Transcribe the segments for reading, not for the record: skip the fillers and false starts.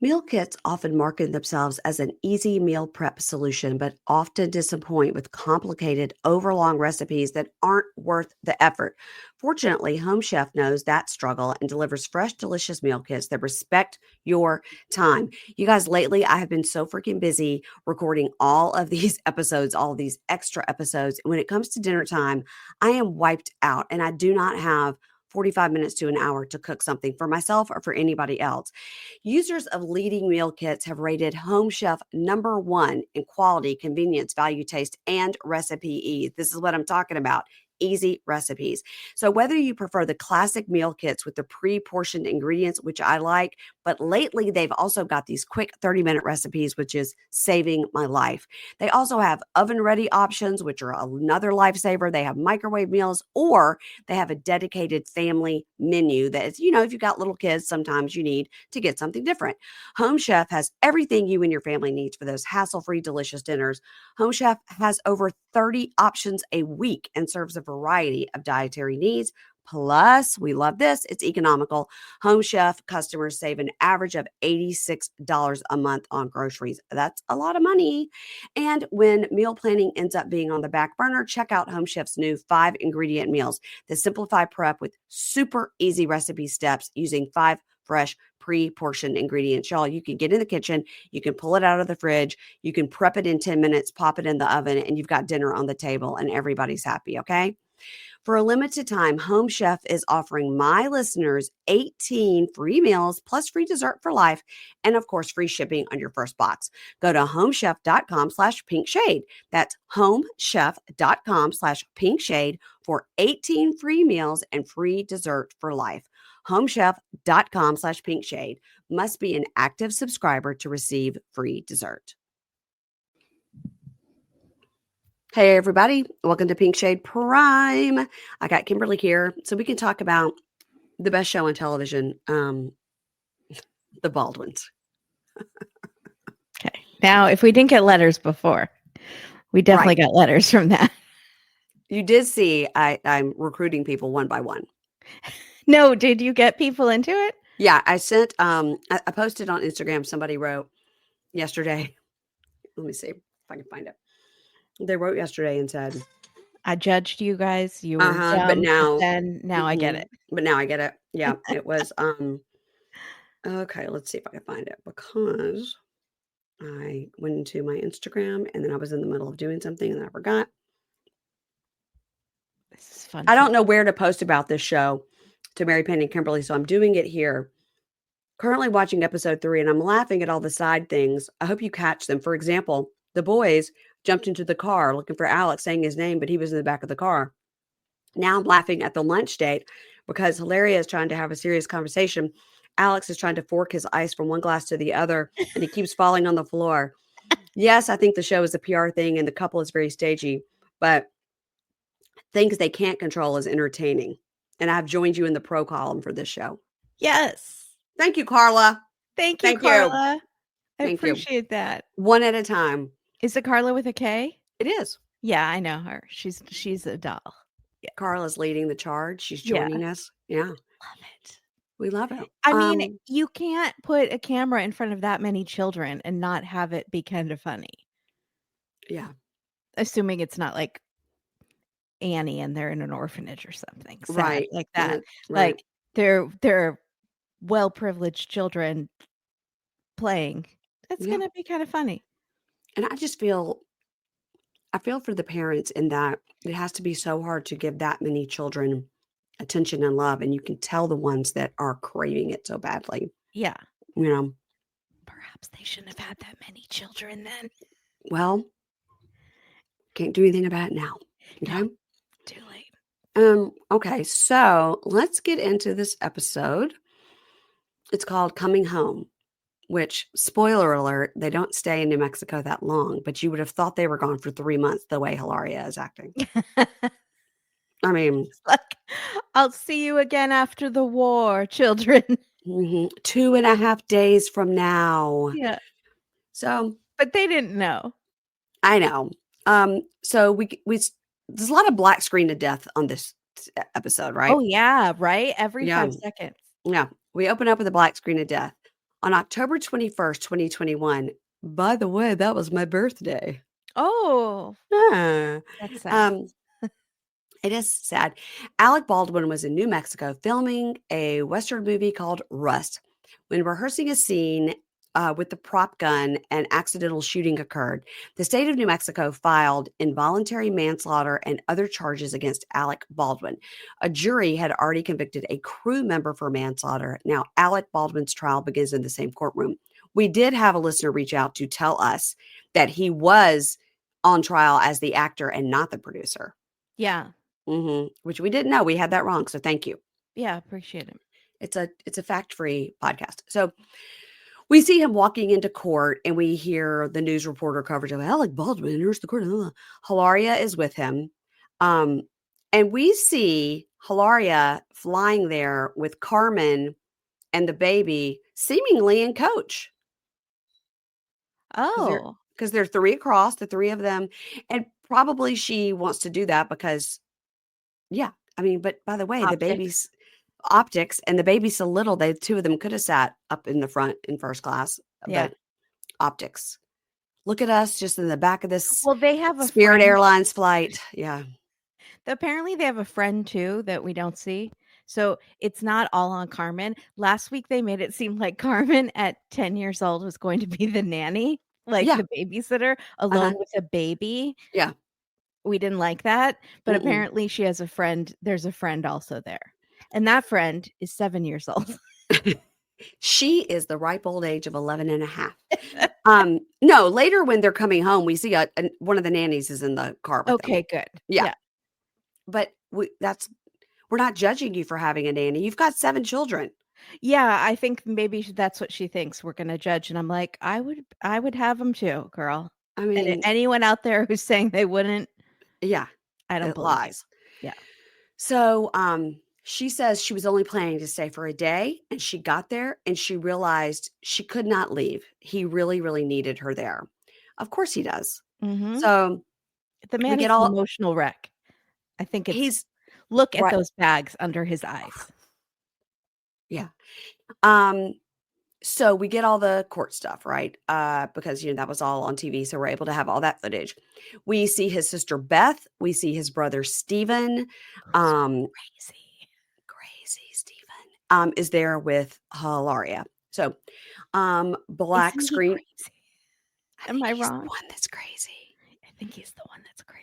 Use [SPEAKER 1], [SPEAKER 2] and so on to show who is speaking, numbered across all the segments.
[SPEAKER 1] Meal kits often market themselves as an easy meal prep solution, but often disappoint with complicated, overlong recipes that aren't worth the effort. Fortunately, Home Chef knows that struggle and delivers fresh, delicious meal kits that respect your time. You guys, lately, I have been so freaking busy recording all of these episodes, all of these extra episodes. And when it comes to dinner time, I am wiped out and I do not have 45 minutes to an hour to cook something for myself or for anybody else. Users of leading meal kits have rated Home Chef number one in quality, convenience, value, taste, and recipe ease. This is what I'm talking about. Easy recipes. So, whether you prefer the classic meal kits with the pre portioned ingredients, which I like, but lately they've also got these quick 30-minute recipes, which is saving my life. They also have oven ready options, which are another lifesaver. They have microwave meals, or they have a dedicated family menu that is, if you've got little kids, sometimes you need to get something different. Home Chef has everything you and your family needs for those hassle-free, delicious dinners. Home Chef has over 30 options a week and serves a variety of dietary needs. Plus, we love this, it's economical. Home Chef customers save an average of $86 a month on groceries. That's a lot of money. And when meal planning ends up being on the back burner, check out Home Chef's new 5-ingredient meals that simplify prep with super easy recipe steps using 5 fresh pre-portioned ingredients. Y'all, you can get in the kitchen, you can pull it out of the fridge, you can prep it in 10 minutes, pop it in the oven, and you've got dinner on the table and everybody's happy, okay? For a limited time, Home Chef is offering my listeners 18 free meals plus free dessert for life and, of course, free shipping on your first box. Go to homechef.com/pinkshade. That's homechef.com/pinkshade for 18 free meals and free dessert for life. Homechef.com/pinkshade. Must be an active subscriber to receive free dessert. Hey, everybody. Welcome to Pink Shade Prime. I got Kimberly here so we can talk about the best show on television, The Baldwins.
[SPEAKER 2] Okay. Now, if we didn't get letters before, we definitely got letters from that.
[SPEAKER 1] You did see I'm recruiting people one by one.
[SPEAKER 2] No, did you get people into it?
[SPEAKER 1] Yeah, I sent, I posted on Instagram, somebody wrote yesterday. Let me see if I can find it. They wrote yesterday and said,
[SPEAKER 2] I judged you guys. You were dumb,
[SPEAKER 1] but now
[SPEAKER 2] I get it.
[SPEAKER 1] But now I get it. Yeah, it was okay, let's see if I can find it, because I went into my Instagram and then I was in the middle of doing something and I forgot.
[SPEAKER 2] This is fun.
[SPEAKER 1] I don't know where to post about this show to Mary Penn and Kimberly, so I'm doing it here. Currently watching episode 3 and I'm laughing at all the side things. I hope you catch them. For example, the boys jumped into the car looking for Alex, saying his name, but he was in the back of the car. Now I'm laughing at the lunch date because Hilaria is trying to have a serious conversation. Alex is trying to fork his ice from one glass to the other, and he keeps falling on the floor. Yes, I think the show is a PR thing and the couple is very stagey, but things they can't control is entertaining. And I've joined you in the pro column for this show.
[SPEAKER 2] Yes.
[SPEAKER 1] Thank you, Carla.
[SPEAKER 2] Thank you, Carla. I
[SPEAKER 1] Thank
[SPEAKER 2] appreciate that.
[SPEAKER 1] One at a time.
[SPEAKER 2] Is it Carla with a K?
[SPEAKER 1] It is.
[SPEAKER 2] Yeah, I know her. She's a doll.
[SPEAKER 1] Yeah. Carla's leading the charge. She's joining us. Yeah.
[SPEAKER 2] Love it.
[SPEAKER 1] We love it.
[SPEAKER 2] I mean, you can't put a camera in front of that many children and not have it be kind of funny.
[SPEAKER 1] Yeah.
[SPEAKER 2] Assuming it's not like Annie and they're in an orphanage or something. Sad,
[SPEAKER 1] right.
[SPEAKER 2] Like that.
[SPEAKER 1] Right.
[SPEAKER 2] Like they're well-privileged children playing. That's going to be kind of funny.
[SPEAKER 1] And I feel for the parents in that it has to be so hard to give that many children attention and love. And you can tell the ones that are craving it so badly.
[SPEAKER 2] Yeah.
[SPEAKER 1] Perhaps
[SPEAKER 2] they shouldn't have had that many children then.
[SPEAKER 1] Well, can't do anything about it now. Okay.
[SPEAKER 2] No, too late.
[SPEAKER 1] Okay. So let's get into this episode. It's called Coming Home, which, spoiler alert, they don't stay in New Mexico that long, but you would have thought they were gone for 3 months the way Hilaria is acting. I mean,
[SPEAKER 2] it's like, I'll see you again after the war, children.
[SPEAKER 1] 2.5 days from now.
[SPEAKER 2] Yeah.
[SPEAKER 1] So,
[SPEAKER 2] but they didn't know.
[SPEAKER 1] I know. So we there's a lot of black screen of death on this episode, right?
[SPEAKER 2] Oh yeah, right. Every 5 seconds.
[SPEAKER 1] Yeah. We open up with a black screen of death. On October 21st, 2021, by the way, that was my birthday.
[SPEAKER 2] Oh,
[SPEAKER 1] Ah.
[SPEAKER 2] that's sad.
[SPEAKER 1] Um, it is sad. Alec Baldwin was in New Mexico filming a Western movie called Rust. When rehearsing a scene with the prop gun, an accidental shooting occurred. The state of New Mexico filed involuntary manslaughter and other charges against Alec Baldwin. A jury had already convicted a crew member for manslaughter. Now, Alec Baldwin's trial begins in the same courtroom. We did have a listener reach out to tell us that he was on trial as the actor and not the producer.
[SPEAKER 2] Yeah.
[SPEAKER 1] Which we didn't know. We had that wrong. So thank you.
[SPEAKER 2] Yeah, appreciate it.
[SPEAKER 1] It's a fact-free podcast. So we see him walking into court and we hear the news reporter coverage of Alec Baldwin enters the court. Hilaria is with him. And we see Hilaria flying there with Carmen and the baby seemingly in coach.
[SPEAKER 2] Oh.
[SPEAKER 1] Because they're three across, the three of them. And probably she wants to do that because, yeah. I mean, but by the way, the
[SPEAKER 2] Optics.
[SPEAKER 1] baby's optics and the baby's so little, they two of them could have sat up in the front in first class,
[SPEAKER 2] Yeah.
[SPEAKER 1] but optics. Look at us just in the back of this
[SPEAKER 2] Well, they have a
[SPEAKER 1] Spirit
[SPEAKER 2] friend.
[SPEAKER 1] Airlines flight. Yeah.
[SPEAKER 2] Apparently, they have a friend too that we don't see. So it's not all on Carmen. Last week, they made it seem like Carmen at 10 years old was going to be the nanny, like
[SPEAKER 1] Yeah.
[SPEAKER 2] the babysitter, alone with a baby.
[SPEAKER 1] Yeah.
[SPEAKER 2] We didn't like that. But
[SPEAKER 1] Mm-mm.
[SPEAKER 2] apparently, she has a friend. There's a friend also there. And that friend is 7 years old.
[SPEAKER 1] She is the ripe old age of 11 and a half. No, later when they're coming home, we see one of the nannies is in the car with them.
[SPEAKER 2] Okay, good.
[SPEAKER 1] Yeah. But we're not judging you for having a nanny. You've got 7 children.
[SPEAKER 2] Yeah, I think maybe that's what she thinks we're gonna judge, and I'm like, I would have them too, girl.
[SPEAKER 1] I
[SPEAKER 2] And
[SPEAKER 1] mean,
[SPEAKER 2] anyone out there who's saying they wouldn't,
[SPEAKER 1] yeah,
[SPEAKER 2] I don't
[SPEAKER 1] it
[SPEAKER 2] believe you.
[SPEAKER 1] lies.
[SPEAKER 2] Yeah.
[SPEAKER 1] So, she says she was only planning to stay for a day, and she got there and she realized she could not leave. He really, really needed her there. Of course he does.
[SPEAKER 2] Mhm.
[SPEAKER 1] So
[SPEAKER 2] The
[SPEAKER 1] we
[SPEAKER 2] man
[SPEAKER 1] get
[SPEAKER 2] is an
[SPEAKER 1] all
[SPEAKER 2] emotional wreck. I think it's
[SPEAKER 1] he's
[SPEAKER 2] look at
[SPEAKER 1] right.
[SPEAKER 2] those bags under his eyes.
[SPEAKER 1] Yeah. Um, so we get all the court stuff, right? Because that was all on TV, so we're able to have all that footage. We see his sister Beth, we see his brother Stephen.
[SPEAKER 2] Who's
[SPEAKER 1] Crazy Stephen is there with Hilaria. So black
[SPEAKER 2] Isn't he
[SPEAKER 1] screen.
[SPEAKER 2] crazy?
[SPEAKER 1] I
[SPEAKER 2] Am
[SPEAKER 1] think
[SPEAKER 2] I
[SPEAKER 1] he's the
[SPEAKER 2] wrong?
[SPEAKER 1] one that's crazy.
[SPEAKER 2] I think he's the one that's crazy,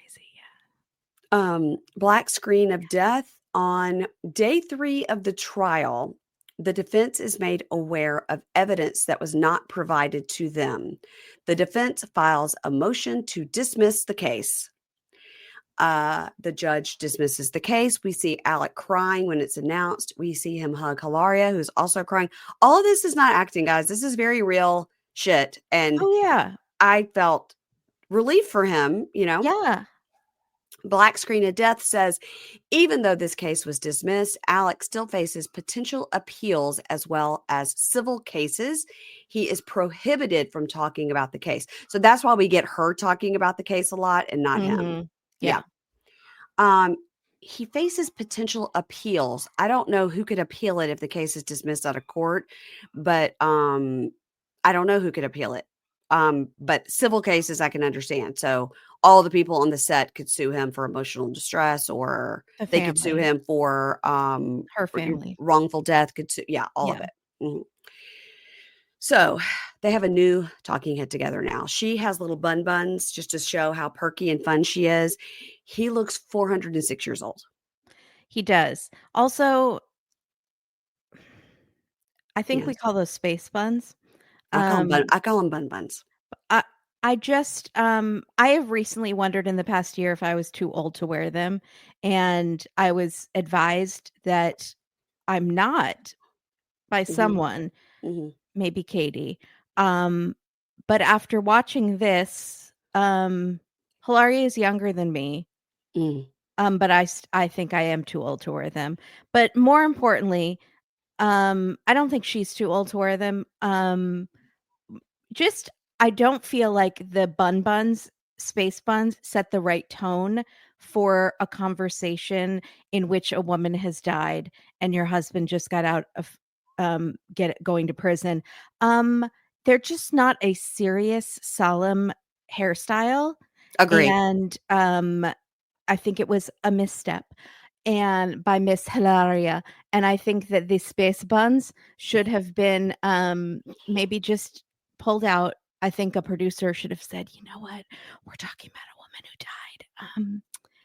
[SPEAKER 1] Black screen of death on day 3 of the trial. The defense is made aware of evidence that was not provided to them. The defense files a motion to dismiss the case. The judge dismisses the case. We see Alec crying when it's announced. We see him hug Hilaria, who's also crying. All of this is not acting, guys. This is very real shit. And
[SPEAKER 2] Oh, yeah.
[SPEAKER 1] I felt relief for him,
[SPEAKER 2] Yeah.
[SPEAKER 1] Black screen of death says, even though this case was dismissed, Alex still faces potential appeals as well as civil cases. He is prohibited from talking about the case. So that's why we get her talking about the case a lot and not him.
[SPEAKER 2] Mhm.
[SPEAKER 1] Yeah.
[SPEAKER 2] Yeah.
[SPEAKER 1] He faces potential appeals. I don't know who could appeal it if the case is dismissed out of court, but I don't know who could appeal it. But civil cases I can understand. So all the people on the set could sue him for emotional distress, or
[SPEAKER 2] The
[SPEAKER 1] they could sue
[SPEAKER 2] family.
[SPEAKER 1] him for
[SPEAKER 2] Her family.
[SPEAKER 1] wrongful death. Could sue, yeah, all of
[SPEAKER 2] Yeah.
[SPEAKER 1] it. Mhm. So they have a new talking head together now. She has little buns just to show how perky and fun she is. He looks 406 years old.
[SPEAKER 2] He does. Also, I think we
[SPEAKER 1] Yes.
[SPEAKER 2] call those space buns.
[SPEAKER 1] I call them bun buns.
[SPEAKER 2] I I just, I have recently wondered in the past year if I was too old to wear them, and I was advised that I'm not by
[SPEAKER 1] Mhm,
[SPEAKER 2] someone,
[SPEAKER 1] mhm,
[SPEAKER 2] maybe Katie. Um, but after watching this, Hilaria is younger than me,
[SPEAKER 1] mm.
[SPEAKER 2] but I think I am too old to wear them. But more importantly, I don't think she's too old to wear them. Just I don't feel like the space buns set the right tone for a conversation in which a woman has died and your husband just got out of going to prison. They're just not a serious, solemn hairstyle,
[SPEAKER 1] Agree.
[SPEAKER 2] and I think it was a misstep and by Miss Hilaria. And I think that the space buns should have been maybe just pulled out. I think a producer should have said, you know what, we're talking about a woman who died.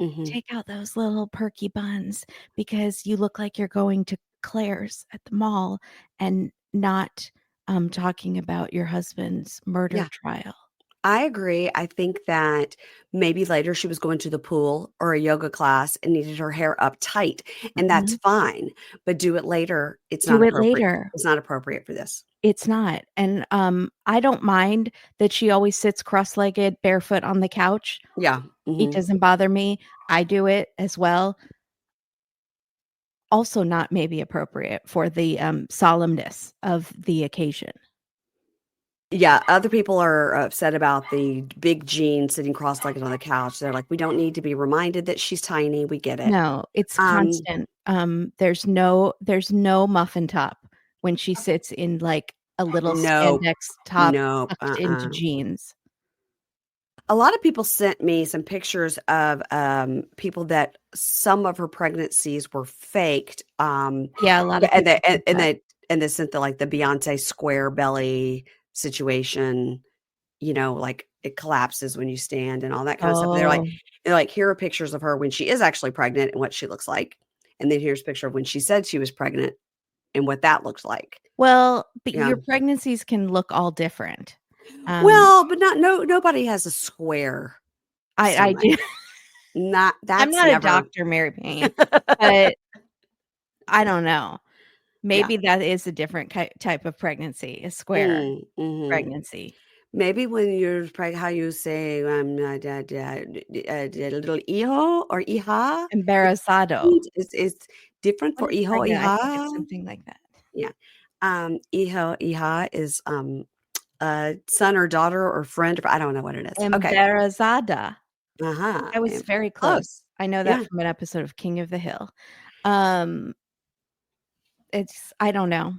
[SPEAKER 1] Mhm.
[SPEAKER 2] Take out those little perky buns because you look like you're going to Claire's at the mall and not talking about your husband's murder
[SPEAKER 1] Yeah.
[SPEAKER 2] trial.
[SPEAKER 1] I agree. I think that maybe later she was going to the pool or a yoga class and needed her hair up tight, and that's
[SPEAKER 2] Mhm.
[SPEAKER 1] fine, but do it later. It's not
[SPEAKER 2] Do it
[SPEAKER 1] appropriate.
[SPEAKER 2] later.
[SPEAKER 1] It's not appropriate for this.
[SPEAKER 2] It's not, and, I don't mind that she always sits cross-legged, barefoot on the couch.
[SPEAKER 1] Yeah.
[SPEAKER 2] It
[SPEAKER 1] Mhm.
[SPEAKER 2] doesn't bother me. I do it as well. Also not maybe appropriate for the, solemnness of the occasion.
[SPEAKER 1] Yeah, other people are upset about the big Jean sitting cross-legged on the couch. They're like, "We don't need to be reminded that she's tiny. We get it."
[SPEAKER 2] No, it's
[SPEAKER 1] Um,
[SPEAKER 2] constant. There's no muffin top when she sits in, like, a little
[SPEAKER 1] nope.
[SPEAKER 2] spandex top
[SPEAKER 1] Nope.
[SPEAKER 2] tucked into jeans.
[SPEAKER 1] A lot of people sent me some pictures of, people that some of her pregnancies were faked,
[SPEAKER 2] Yeah, a lot
[SPEAKER 1] yeah,
[SPEAKER 2] of people said that.
[SPEAKER 1] and they sent like, the Beyoncé square belly situation, like, it collapses when you stand and all that kinda stuff.
[SPEAKER 2] Oh.
[SPEAKER 1] They're like, "Here are pictures of her when she is actually pregnant and what she looks like, and then here's a picture of when she said she was pregnant and what that looks like."
[SPEAKER 2] Well, but
[SPEAKER 1] Yeah.
[SPEAKER 2] your pregnancies can look all different. Um,
[SPEAKER 1] Well, but not no nobody has a square
[SPEAKER 2] I
[SPEAKER 1] stomach.
[SPEAKER 2] do.
[SPEAKER 1] Not
[SPEAKER 2] I'm
[SPEAKER 1] that's
[SPEAKER 2] not a
[SPEAKER 1] never
[SPEAKER 2] doctor, Mary Payne, but I don't know.
[SPEAKER 1] Yeah.
[SPEAKER 2] Maybe that is a different type of pregnancy, a square
[SPEAKER 1] Mhm.
[SPEAKER 2] pregnancy.
[SPEAKER 1] Maybe when you're how you say, little hijo or hija,
[SPEAKER 2] Embarazado.
[SPEAKER 1] it's different
[SPEAKER 2] When
[SPEAKER 1] for
[SPEAKER 2] you're
[SPEAKER 1] hijo,
[SPEAKER 2] pregnant, I think it's
[SPEAKER 1] hija.
[SPEAKER 2] something like that.
[SPEAKER 1] Yeah. Hijo, hija is, son or daughter or friend, or I don't know what it is. Okay.
[SPEAKER 2] Embarazada.
[SPEAKER 1] Uh-huh.
[SPEAKER 2] I was very close.
[SPEAKER 1] Close.
[SPEAKER 2] I know that
[SPEAKER 1] Yeah.
[SPEAKER 2] from an episode of King of the Hill. Um, it's I don't know.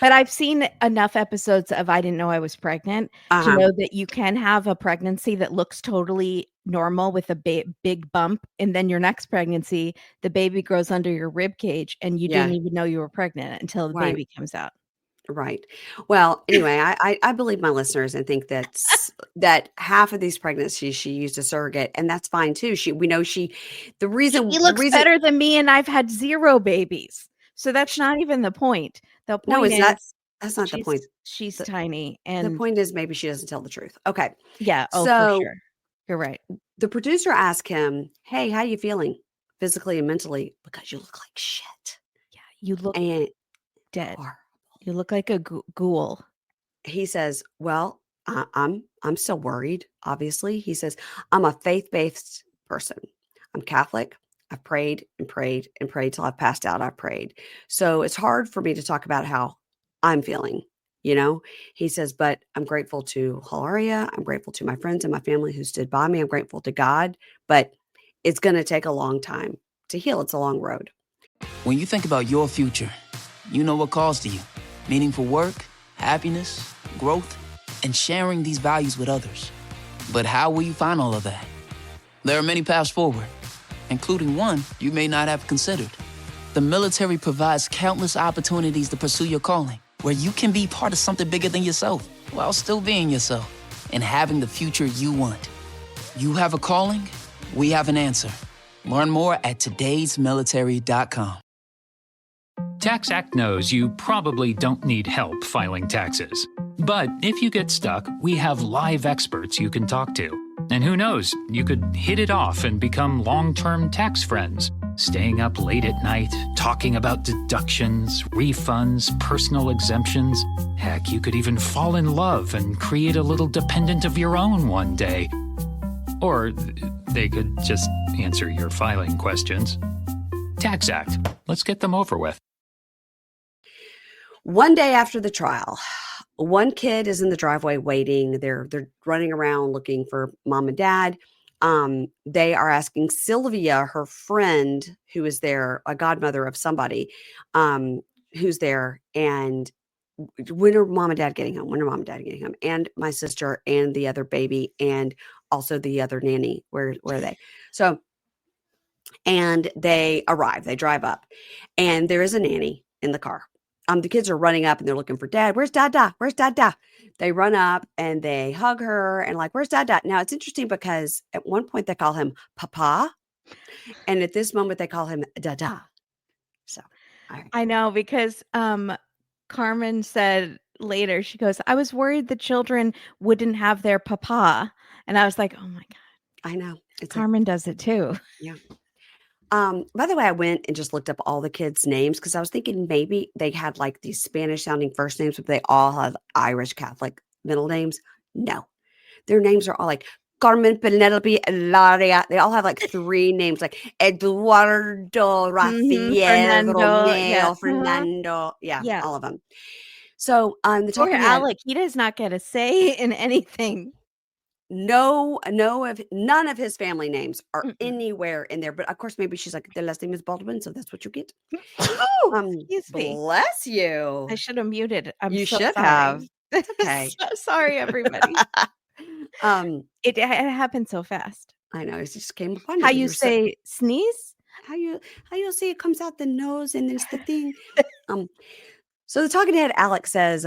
[SPEAKER 2] But I've seen enough episodes of I Didn't Know I Was Pregnant to
[SPEAKER 1] Uh-huh.
[SPEAKER 2] know that you can have a pregnancy that looks totally normal with a big bump, and then your next pregnancy, the baby grows under your rib cage, and you
[SPEAKER 1] Yeah.
[SPEAKER 2] didn't even know you were pregnant until the
[SPEAKER 1] Right.
[SPEAKER 2] baby comes out.
[SPEAKER 1] Right. Well, anyway, I believe my listeners and think that half of these pregnancies she used a surrogate, and that's fine too. We know the
[SPEAKER 2] She
[SPEAKER 1] reason the
[SPEAKER 2] looks
[SPEAKER 1] reason
[SPEAKER 2] better than me, and I've had 0 babies, so that's
[SPEAKER 1] sh
[SPEAKER 2] not even the point. The
[SPEAKER 1] no,
[SPEAKER 2] point is
[SPEAKER 1] that's not the point.
[SPEAKER 2] she's
[SPEAKER 1] The
[SPEAKER 2] tiny,
[SPEAKER 1] the
[SPEAKER 2] and
[SPEAKER 1] point is maybe she doesn't tell the truth. Okay.
[SPEAKER 2] yeah, oh, for
[SPEAKER 1] So
[SPEAKER 2] sure. You're right.
[SPEAKER 1] the producer asked him, "Hey, how you feeling physically and mentally? Because you look like shit."
[SPEAKER 2] Yeah, you look
[SPEAKER 1] And
[SPEAKER 2] dead.
[SPEAKER 1] or
[SPEAKER 2] You look like a ghoul.
[SPEAKER 1] he says, "Well, I'm still worried, obviously." He says, "I'm a faith-based person. I'm Catholic. I've prayed and prayed and prayed till I've passed out. I've prayed. So it's hard for me to talk about how I'm feeling, you know?" He says, "But I'm grateful to Hilaria. I'm grateful to my friends and my family who stood by me. I'm grateful to God, but it's going to take a long time to heal. It's a long road."
[SPEAKER 3] When you think about your future, you know what calls to you. Meaningful work, happiness, growth, and sharing these values with others. But how will you find all of that? There are many paths forward, including one you may not have considered. The military provides countless opportunities to pursue your calling, where you can be part of something bigger than yourself, while still being yourself, and having the future you want. You have a calling, we have an answer. Learn more at todaysmilitary.com.
[SPEAKER 4] TaxAct knows you probably don't need help filing taxes. But if you get stuck, we have live experts you can talk to. And who knows, you could hit it off and become long-term tax friends, staying up late at night, talking about deductions, refunds, personal exemptions. Heck, you could even fall in love and create a little dependent of your own one day. Or they could just answer your filing questions. TaxAct. Let's get them over with.
[SPEAKER 1] One day after the trial, one kid is in the driveway waiting. They're running around looking for mom and dad. They are asking Sylvia, her friend, who is there, a godmother of somebody, who's there, and when are mom and dad getting home? When are mom and dad getting home? And my sister and the other baby and also the other nanny. Where are they? So, and they arrive. They drive up, and there is a nanny in the car. The kids are running up and they're looking for dad. Where's Dada? Where's Dada? They run up and they hug her and like, where's Dada? Now it's interesting because at one point they call him Papa, and at this moment they call him Dada. So, all right.
[SPEAKER 2] I know because Carmen said later, she goes, I was worried the children wouldn't have their papa. And I was like, oh my God,
[SPEAKER 1] I know.
[SPEAKER 2] Carmen does it too.
[SPEAKER 1] Yeah. By the way, I went and just looked up all the kids' names because I was thinking maybe they had like these Spanish sounding first names, but they all have Irish Catholic middle names. No, their names are all like Carmen, Penelope, Ilaria. They all have like 3 names, like Eduardo, Rafael,
[SPEAKER 2] Fernando, yeah.
[SPEAKER 1] Romeo, Fernando. Yeah,
[SPEAKER 2] Yeah.
[SPEAKER 1] all of them. So the
[SPEAKER 2] Poor
[SPEAKER 1] talking head,
[SPEAKER 2] Alec, he does not get a say in anything.
[SPEAKER 1] none of his family names are
[SPEAKER 2] Mm-mm.
[SPEAKER 1] anywhere in there. But of course, maybe she's like, the last name is Baldwin, so that's what you get.
[SPEAKER 2] Oh, excuse me.
[SPEAKER 1] Bless you.
[SPEAKER 2] I should have muted. I'm
[SPEAKER 1] You
[SPEAKER 2] so
[SPEAKER 1] should
[SPEAKER 2] sorry.
[SPEAKER 1] have. It's okay.
[SPEAKER 2] So sorry, everybody. It happened so fast.
[SPEAKER 1] I know. It just came upon
[SPEAKER 2] How
[SPEAKER 1] you.
[SPEAKER 2] you
[SPEAKER 1] You're
[SPEAKER 2] say sneeze?
[SPEAKER 1] how you say it comes out the nose and it's the thing. So the talking head Alex says,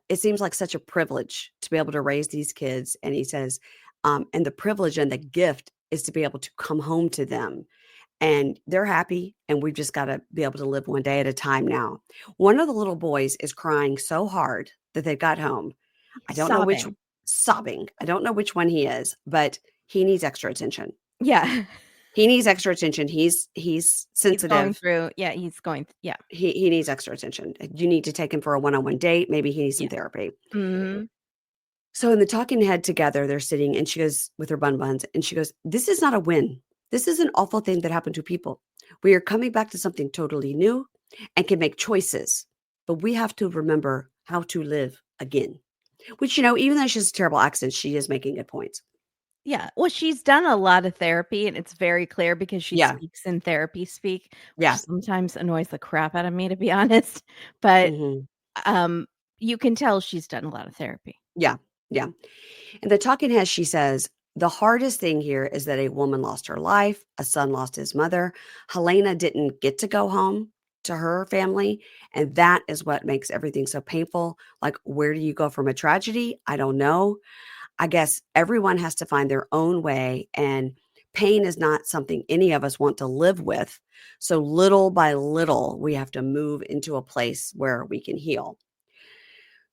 [SPEAKER 1] it seems like such a privilege to be able to raise these kids. And he says, and the privilege and the gift is to be able to come home to them. And they're happy, and we've just got to be able to live one day at a time now. One of the little boys is crying so hard that they got home. I don't know which sobbing. I don't know which one he is, but he needs extra attention.
[SPEAKER 2] Yeah.
[SPEAKER 1] He needs extra attention. He's sensitive.
[SPEAKER 2] He's going through. Yeah, yeah.
[SPEAKER 1] He needs extra attention. You need to take him for a one-on-one date. Maybe he needs some therapy.
[SPEAKER 2] Mm-hmm.
[SPEAKER 1] So in the talking head together, they're sitting, and she goes with her buns, and she goes, "This is not a win. This is an awful thing that happened to people. We are coming back to something totally new and can make choices, but we have to remember how to live again." Which, even though she's a terrible accent, she is making good points.
[SPEAKER 2] Yeah. Well, she's done a lot of therapy, and it's very clear because she speaks in therapy speak, which sometimes annoys the crap out of me, to be honest. But you can tell she's done a lot of therapy.
[SPEAKER 1] Yeah. Yeah. And the talking head, she says, the hardest thing here is that a woman lost her life. A son lost his mother. Helena didn't get to go home to her family. And that is what makes everything so painful. Like, where do you go from a tragedy? I don't know. I guess everyone has to find their own way. And pain is not something any of us want to live with. So little by little, we have to move into a place where we can heal.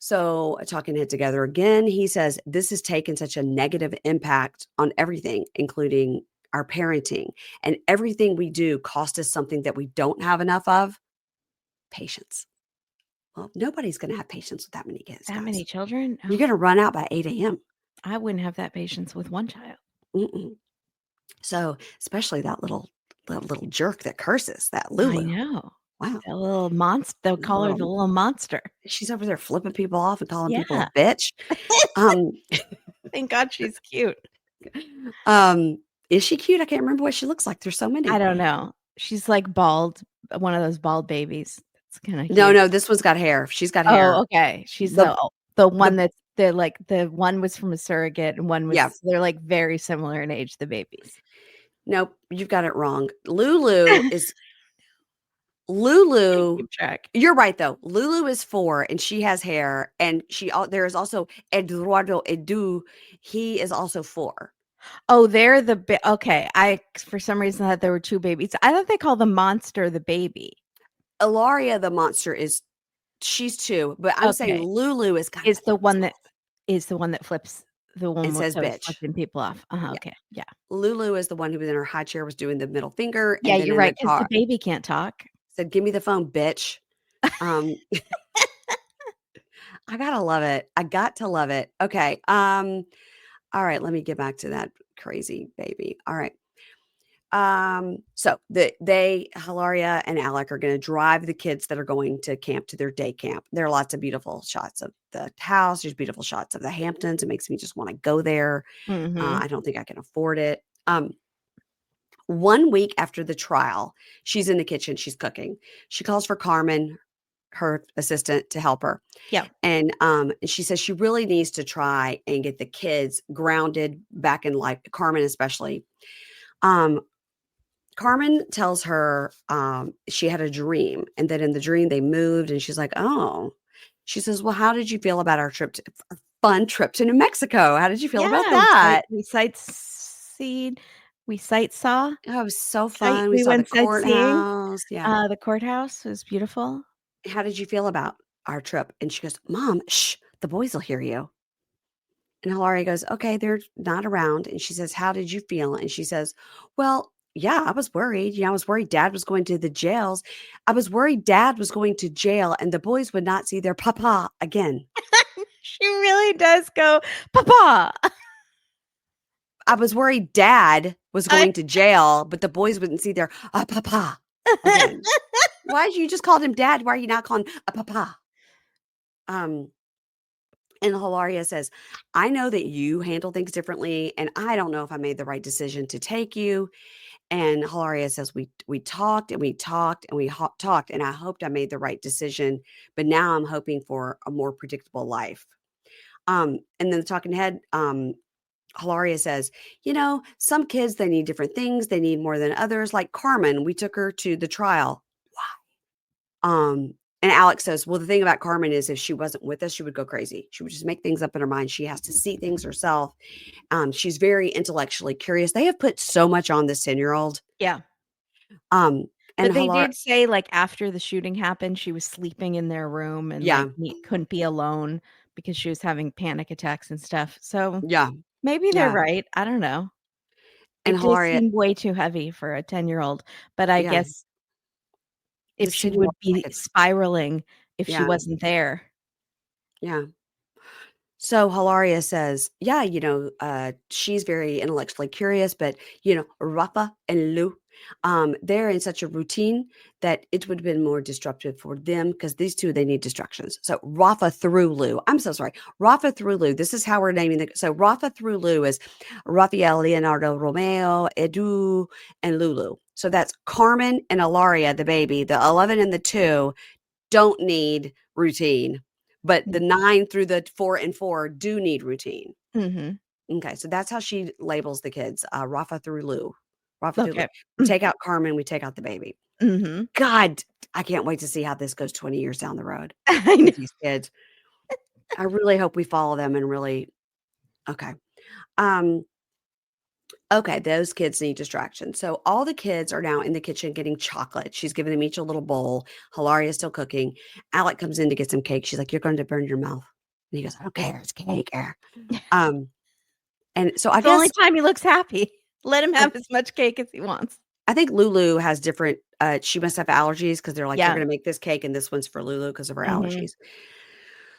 [SPEAKER 1] So talking it together again, he says, this has taken such a negative impact on everything, including our parenting, and everything we do cost us something that we don't have enough of: patience. Well, nobody's going to have patience with that many kids.
[SPEAKER 2] That many children?
[SPEAKER 1] Oh. You're going to run out by 8 a.m.
[SPEAKER 2] I wouldn't have that patience with one child.
[SPEAKER 1] Mm-mm. So especially that little jerk that curses, that Lulu.
[SPEAKER 2] I know.
[SPEAKER 1] Wow.
[SPEAKER 2] That little monster. They'll call her the little monster.
[SPEAKER 1] She's over there flipping people off and calling people a bitch.
[SPEAKER 2] Thank God she's cute.
[SPEAKER 1] Is she cute? I can't remember what she looks like. There's so many.
[SPEAKER 2] I don't know. She's like bald. One of those bald babies. It's kind of cute.
[SPEAKER 1] No, this one's got hair. She's got hair.
[SPEAKER 2] Oh, okay. She's the one that's the one was from a surrogate and one was they're like very similar in age, the babies.
[SPEAKER 1] Nope, you've got it wrong. Lulu is Lulu. You're right though. Lulu is 4 and she has hair, and there is also Eduardo Edu. He is also 4.
[SPEAKER 2] Oh, they're okay. I for some reason thought there were 2 babies. I thought they call the monster the baby.
[SPEAKER 1] Ilaria the monster she's 2, but I'm saying Lulu is
[SPEAKER 2] the one that flips. The one
[SPEAKER 1] that says bitch,
[SPEAKER 2] flipping people off. Okay, yeah.
[SPEAKER 1] Lulu is the one who was in her high chair was doing the middle finger.
[SPEAKER 2] Yeah, you're right. Because the baby can't talk.
[SPEAKER 1] Said, "Give me the phone, bitch." I gotta love it. I got to love it. Okay. All right. Let me get back to that crazy baby. All right. So Hilaria and Alec are going to drive the kids that are going to camp to their day camp. There are lots of beautiful shots of the house. There's beautiful shots of the Hamptons. It makes me just want to go there.
[SPEAKER 2] Mm-hmm.
[SPEAKER 1] I don't think I can afford it. 1 week after the trial, she's in the kitchen. She's cooking. She calls for Carmen, her assistant, to help her.
[SPEAKER 2] Yeah.
[SPEAKER 1] And she says she really needs to try and get the kids grounded back in life, Carmen especially. Carmen tells her she had a dream, and that in the dream they moved, and she's like, oh. She says, well, how did you feel about our fun trip to New Mexico? How did you feel about
[SPEAKER 2] Yeah,
[SPEAKER 1] that?
[SPEAKER 2] we sightsaw.
[SPEAKER 1] Oh, it was so fun. We
[SPEAKER 2] We
[SPEAKER 1] saw the
[SPEAKER 2] went sightseeing.
[SPEAKER 1] courthouse. Yeah.
[SPEAKER 2] The courthouse was beautiful.
[SPEAKER 1] How did you feel about our trip? And she goes, Mom, shh, the boys will hear you. And Hilaria goes, okay, they're not around. And she says, how did you feel? And she says, well, yeah, I was worried. I was worried Dad was going to the jails. I was worried Dad was going to jail and the boys would not see their papa again.
[SPEAKER 2] She really does go, Papa.
[SPEAKER 1] I was worried Dad was going to jail, but the boys wouldn't see their papa again. Why did you just call him Dad? Why are you not calling a papa? And Hilaria says, I know that you handle things differently, and I don't know if I made the right decision to take you. And Hilaria says, we talked and we talked and we talked, and I hoped I made the right decision, but now I'm hoping for a more predictable life. And then the talking head, Hilaria says, some kids, they need different things. They need more than others. Like Carmen, we took her to the trial. Why? And Alex says, well, the thing about Carmen is if she wasn't with us, she would go crazy. She would just make things up in her mind. She has to see things herself. She's very intellectually curious. They have put so much on this 10-year-old.
[SPEAKER 2] Yeah.
[SPEAKER 1] And
[SPEAKER 2] but they did say, like, after the shooting happened, she was sleeping in their room and like, couldn't be alone because she was having panic attacks and stuff. So
[SPEAKER 1] yeah,
[SPEAKER 2] maybe they're right. I don't know.
[SPEAKER 1] And
[SPEAKER 2] it
[SPEAKER 1] Hilaria
[SPEAKER 2] did seem way too heavy for a 10-year-old, but I guess if she would be spiraling if she wasn't there.
[SPEAKER 1] Yeah. So Hilaria says, she's very intellectually curious, but, Rafa and Lou, they're in such a routine that it would have been more disruptive for them because these two, they need distractions. So Rafa through Lou. I'm so sorry. Rafa through Lou. This is how we're naming it. So Rafa through Lou is Rafael, Leonardo, Romeo, Edu, and Lulu. So that's Carmen and Hilaria, the baby. The 11 and the 2 don't need routine. But the 9 through the 4 and 4 do need routine.
[SPEAKER 2] Mm-hmm.
[SPEAKER 1] Okay, so that's how she labels the kids. Rafa through Lou. Rafa through Lou. We take out Carmen, we take out the baby.
[SPEAKER 2] Mm-hmm.
[SPEAKER 1] God, I can't wait to see how this goes 20 years down the road
[SPEAKER 2] I know.
[SPEAKER 1] with these kids. I really hope we follow them and really. Okay. Okay, those kids need distraction. So all the kids are now in the kitchen getting chocolate. She's giving them each a little bowl. Hilaria's still cooking. Alec comes in to get some cake. She's like, you're going to burn your mouth. And he goes, I don't care. It's cake. And so I guess
[SPEAKER 2] the only time he looks happy. Let him have as much cake as he wants.
[SPEAKER 1] I think Lulu has different, she must have allergies because they're like, you're going to make this cake and this one's for Lulu because of her allergies.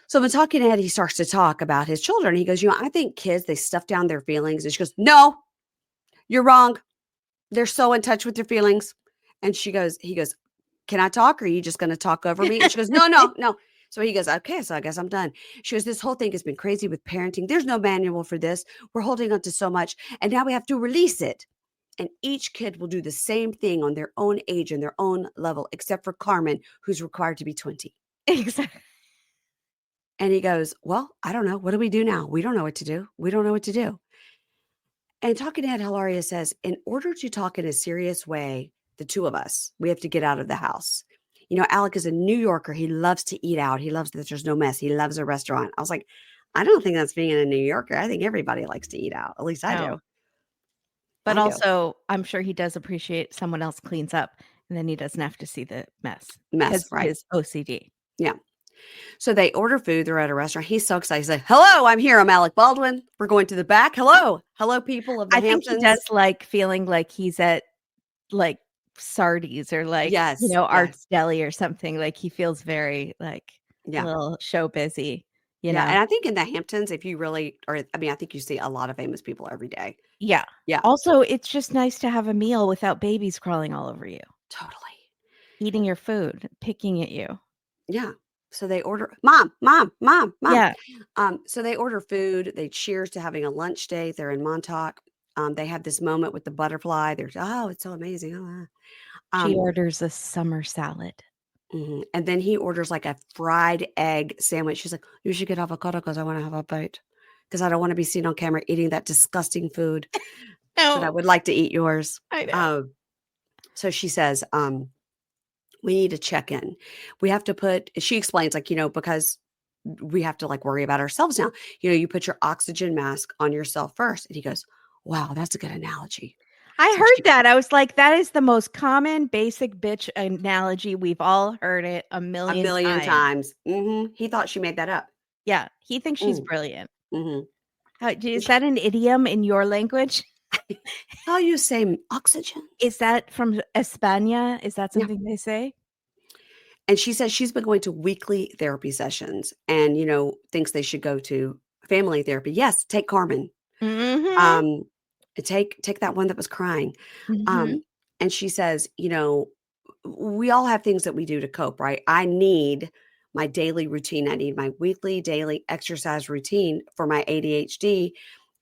[SPEAKER 1] So when talking ahead, he starts to talk about his children. He goes, I think kids, they stuff down their feelings. And she goes, no, you're wrong. They're so in touch with their feelings. And he goes, can I talk? Or are you just going to talk over me? And she goes, no. So he goes, okay, so I guess I'm done. She goes, this whole thing has been crazy with parenting. There's no manual for this. We're holding on to so much. And now we have to release it. And each kid will do the same thing on their own age and their own level, except for Carmen, who's required to be 20.
[SPEAKER 2] Exactly.
[SPEAKER 1] And he goes, well, I don't know. What do we do now? We don't know what to do. We don't know what to do. And talking to Ed, Hilaria says, in order to talk in a serious way, the two of us, we have to get out of the house. Alec is a New Yorker. He loves to eat out. He loves that there's no mess. He loves a restaurant. I was like, I don't think that's being a New Yorker. I think everybody likes to eat out. At least I do.
[SPEAKER 2] But also, I'm sure he does appreciate someone else cleans up and then he doesn't have to see the mess.
[SPEAKER 1] Right?
[SPEAKER 2] His OCD.
[SPEAKER 1] Yeah. So they order food. They're at a restaurant. He's so excited. He's like, hello, I'm here. I'm Alec Baldwin. We're going to the back. Hello, people of the Hamptons.
[SPEAKER 2] I think he does like feeling like he's at like Sardi's or like, Art's Deli or something. Like he feels very like a little show busy, you know?
[SPEAKER 1] And I think in the Hamptons, if you really, I think you see a lot of famous people every day.
[SPEAKER 2] Yeah.
[SPEAKER 1] Yeah.
[SPEAKER 2] Also, it's just nice to have a meal without babies crawling all over you.
[SPEAKER 1] Totally.
[SPEAKER 2] Eating your food, picking at you.
[SPEAKER 1] Yeah. So they order, mom.
[SPEAKER 2] Yeah.
[SPEAKER 1] So they order food. They cheers to having a lunch date. They're in Montauk. They have this moment with the butterfly. They're, it's so amazing.
[SPEAKER 2] She orders a summer salad.
[SPEAKER 1] And then he orders like a fried egg sandwich. She's like, you should get avocado because I want to have a bite because I don't want to be seen on camera eating that disgusting food, but I
[SPEAKER 2] No,
[SPEAKER 1] would like to eat yours.
[SPEAKER 2] I know.
[SPEAKER 1] So she says, we need to check in. We have to she explains, like, because we have to like worry about ourselves now. You put your oxygen mask on yourself first. And he goes, wow, that's a good analogy.
[SPEAKER 2] I
[SPEAKER 1] So
[SPEAKER 2] heard that. I was like, that is the most common basic bitch analogy. We've all heard it a
[SPEAKER 1] a
[SPEAKER 2] million
[SPEAKER 1] million
[SPEAKER 2] times.
[SPEAKER 1] times. He thought she made that up.
[SPEAKER 2] Yeah, he thinks she's
[SPEAKER 1] Mm,
[SPEAKER 2] brilliant.
[SPEAKER 1] mhm.
[SPEAKER 2] Is that an idiom in your language?
[SPEAKER 1] How you say oxygen?
[SPEAKER 2] Is that from España? Is that
[SPEAKER 1] Yeah.
[SPEAKER 2] something they say?
[SPEAKER 1] And she says she's been going to weekly therapy sessions and, thinks they should go to family therapy. Yes, take Carmen.
[SPEAKER 2] Mhm.
[SPEAKER 1] Um, take that one that was crying.
[SPEAKER 2] Mhm.
[SPEAKER 1] Um, and she says, we all have things that we do to cope, right? I need my daily routine. I need my weekly, daily exercise routine for my ADHD.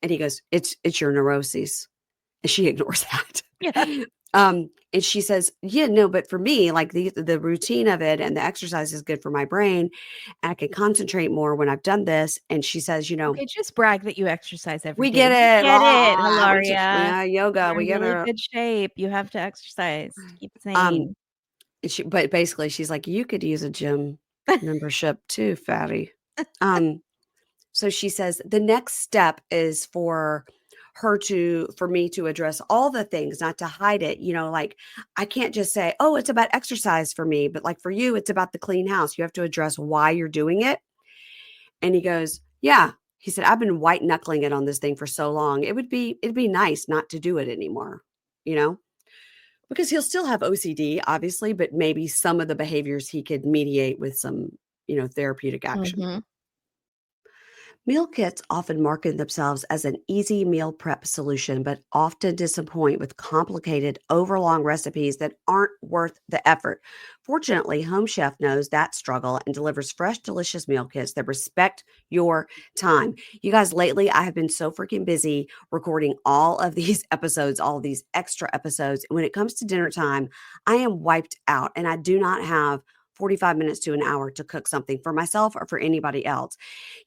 [SPEAKER 1] And he goes, it's your neuroses. And she ignores that.
[SPEAKER 2] Yeah.
[SPEAKER 1] And she says, yeah, no, but for me, like the routine of it and the exercise is good for my brain. And I can concentrate more when I've done this. And she says,
[SPEAKER 2] Okay, just brag that you exercise every
[SPEAKER 1] we
[SPEAKER 2] day.
[SPEAKER 1] get
[SPEAKER 2] We
[SPEAKER 1] it.
[SPEAKER 2] get it,
[SPEAKER 1] We
[SPEAKER 2] Hilaria.
[SPEAKER 1] yoga.
[SPEAKER 2] You're
[SPEAKER 1] We
[SPEAKER 2] in
[SPEAKER 1] get
[SPEAKER 2] really
[SPEAKER 1] her.
[SPEAKER 2] good shape. You have to exercise to keep
[SPEAKER 1] Um,
[SPEAKER 2] sane.
[SPEAKER 1] but basically she's like, you could use a gym membership too, fatty. Um, so she says the next step is for me to address all the things, not to hide it. Like I can't just say, oh, it's about exercise for me, but like for you, it's about the clean house. You have to address why you're doing it. And he goes, yeah. He said, I've been white knuckling it on this thing for so long. It'd be nice not to do it anymore, you know? Because he'll still have OCD, obviously, but maybe some of the behaviors he could mediate with some, therapeutic action.
[SPEAKER 2] Mhm.
[SPEAKER 1] Meal kits often market themselves as an easy meal prep solution, but often disappoint with complicated, overlong recipes that aren't worth the effort. Fortunately, Home Chef knows that struggle and delivers fresh, delicious meal kits that respect your time. You guys, lately, I have been so freaking busy recording all of these episodes, all of these extra episodes. When it comes to dinner time, I am wiped out and I do not have 45 minutes to an hour to cook something for myself or for anybody else.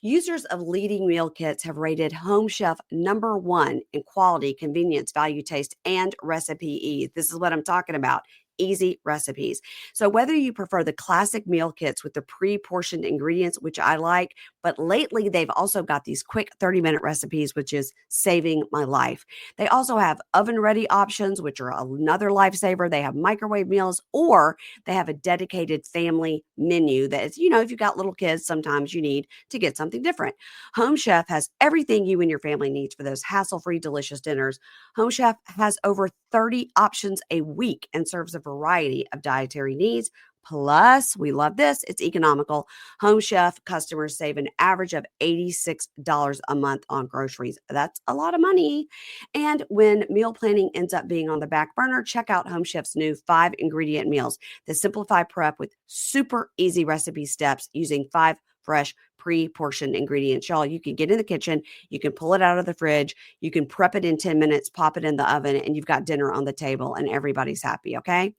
[SPEAKER 1] Users of leading meal kits have rated Home Chef #1 in quality, convenience, value, taste, and recipe ease. This is what I'm talking about. Easy recipes. So, whether you prefer the classic meal kits with the pre portioned ingredients, which I like, but lately they've also got these quick 30-minute recipes, which is saving my life. They also have oven ready options, which are another lifesaver. They have microwave meals, or they have a dedicated family menu that is, if you've got little kids, sometimes you need to get something different. Home Chef has everything you and your family needs for those hassle-free, delicious dinners. Home Chef has over 30 options a week and serves a variety of dietary needs. Plus, we love this, it's economical. Home Chef customers save an average of $86 a month on groceries. That's a lot of money. And when meal planning ends up being on the back burner, check out Home Chef's new 5-ingredient meals that simplify prep with super easy recipe steps using 5 fresh pre-portioned ingredients. Y'all, you can get in the kitchen, you can pull it out of the fridge, you can prep it in 10 minutes, pop it in the oven, and you've got dinner on the table and everybody's happy, okay?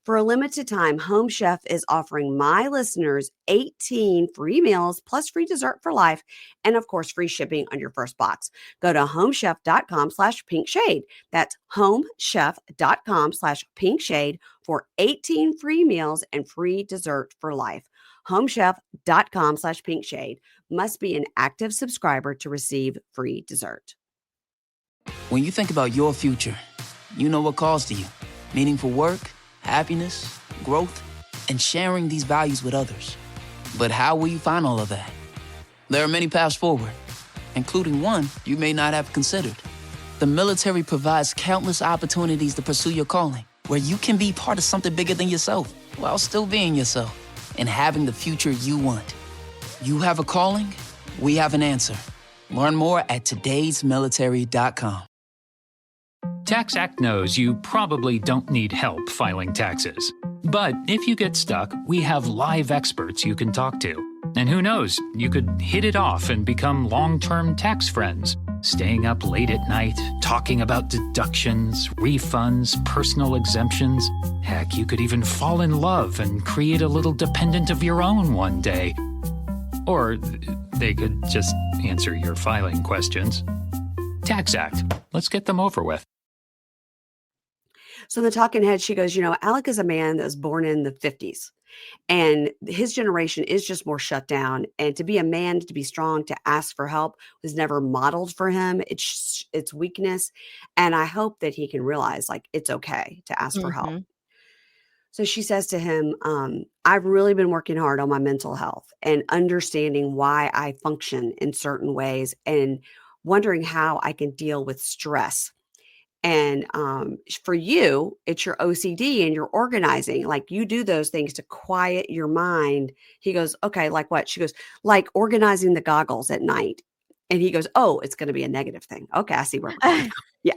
[SPEAKER 1] For a limited time, Home Chef is offering my listeners 18 free meals plus free dessert for life and, of course, free shipping on your first box. Go to homechef.com/pinkshade. That's homechef.com/pinkshade for 18 free meals and free dessert for life. Homechef.com/pinkshade. Must be an active subscriber to receive free dessert.
[SPEAKER 3] When you think about your future, you know what calls to you. Meaningful work, happiness, growth, and sharing these values with others. But how will you find all of that? There are many paths forward, including one you may not have considered. The military provides countless opportunities to pursue your calling, where you can be part of something bigger than yourself, while still being yourself and having the future you want. You have a calling, we have an answer. Learn more at todaysmilitary.com.
[SPEAKER 4] TaxAct knows you probably don't need help filing taxes. But if you get stuck, we have live experts you can talk to. And who knows, you could hit it off and become long-term tax friends. Staying up late at night, talking about deductions, refunds, personal exemptions. Heck, you could even fall in love and create a little dependent of your own one day. Or they could just answer your filing questions. Tax Act. Let's get them over with.
[SPEAKER 1] So the talking head, she goes, Alec is a man that was born in the 50s. And his generation is just more shut down. And to be a man, to be strong, to ask for help was never modeled for him. It's weakness. And I hope that he can realize like it's okay to ask for help. So she says to him, I've really been working hard on my mental health and understanding why I function in certain ways and wondering how I can deal with stress. And for you, it's your OCD and your organizing. Like you do those things to quiet your mind. He goes, okay, like what? She goes, like organizing the goggles at night. And he goes, oh, it's going to be a negative thing. Okay, I see where we're going. Yeah.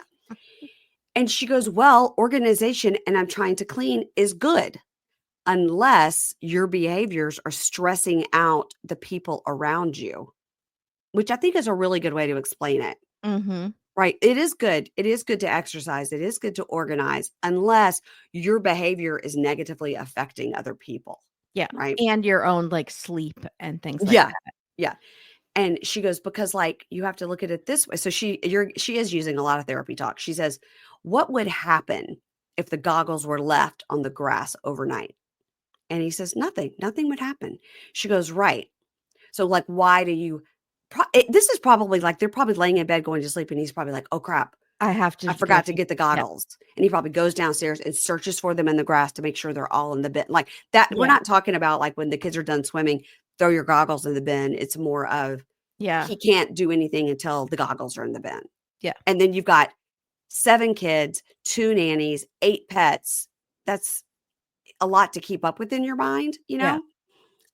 [SPEAKER 1] And she goes, well, organization and I'm trying to clean is good unless your behaviors are stressing out the people around you, which I think is a really good way to explain it. Right. It is good. It is good to exercise. It is good to organize unless your behavior is negatively affecting other people.
[SPEAKER 2] Yeah.
[SPEAKER 1] Right.
[SPEAKER 2] And your own like sleep and things like
[SPEAKER 1] yeah.
[SPEAKER 2] that.
[SPEAKER 1] Yeah. And she goes, because like you have to look at it this way. So she is using a lot of therapy talk. She says, what would happen if the goggles were left on the grass overnight? And he says, nothing would happen. She goes, right. So like, why do you this is probably like they're probably laying in bed going to sleep and he's probably like, oh crap, I forgot to get the goggles. Yeah. And he probably goes downstairs and searches for them in the grass to make sure they're all in the bin. Like that. Yeah. We're not talking about like when the kids are done swimming, throw your goggles in the bin. It's more of he can't do anything until the goggles are in the bin.
[SPEAKER 2] Yeah.
[SPEAKER 1] And then you've got 7 kids, 2 nannies, 8 pets. That's a lot to keep up with in your mind, Yeah.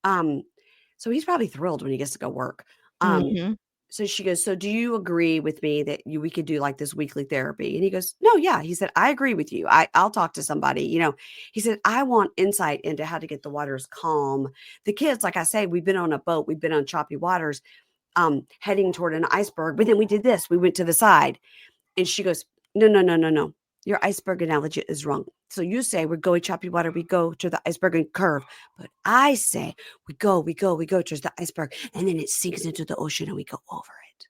[SPEAKER 1] So he's probably thrilled when he gets to go work. So she goes, so do you agree with me that we could do like this weekly therapy? And he goes, no, yeah. He said, I agree with you. I'll talk to somebody, he said, I want insight into how to get the waters calm. The kids, like I say, we've been on a boat, we've been on choppy waters, heading toward an iceberg, but then we did this, we went to the side. And she goes, no. Your iceberg analogy is wrong. So you say we're going choppy water, we go to the iceberg and curve. But I say we go towards the iceberg and then it sinks into the ocean and we go over it.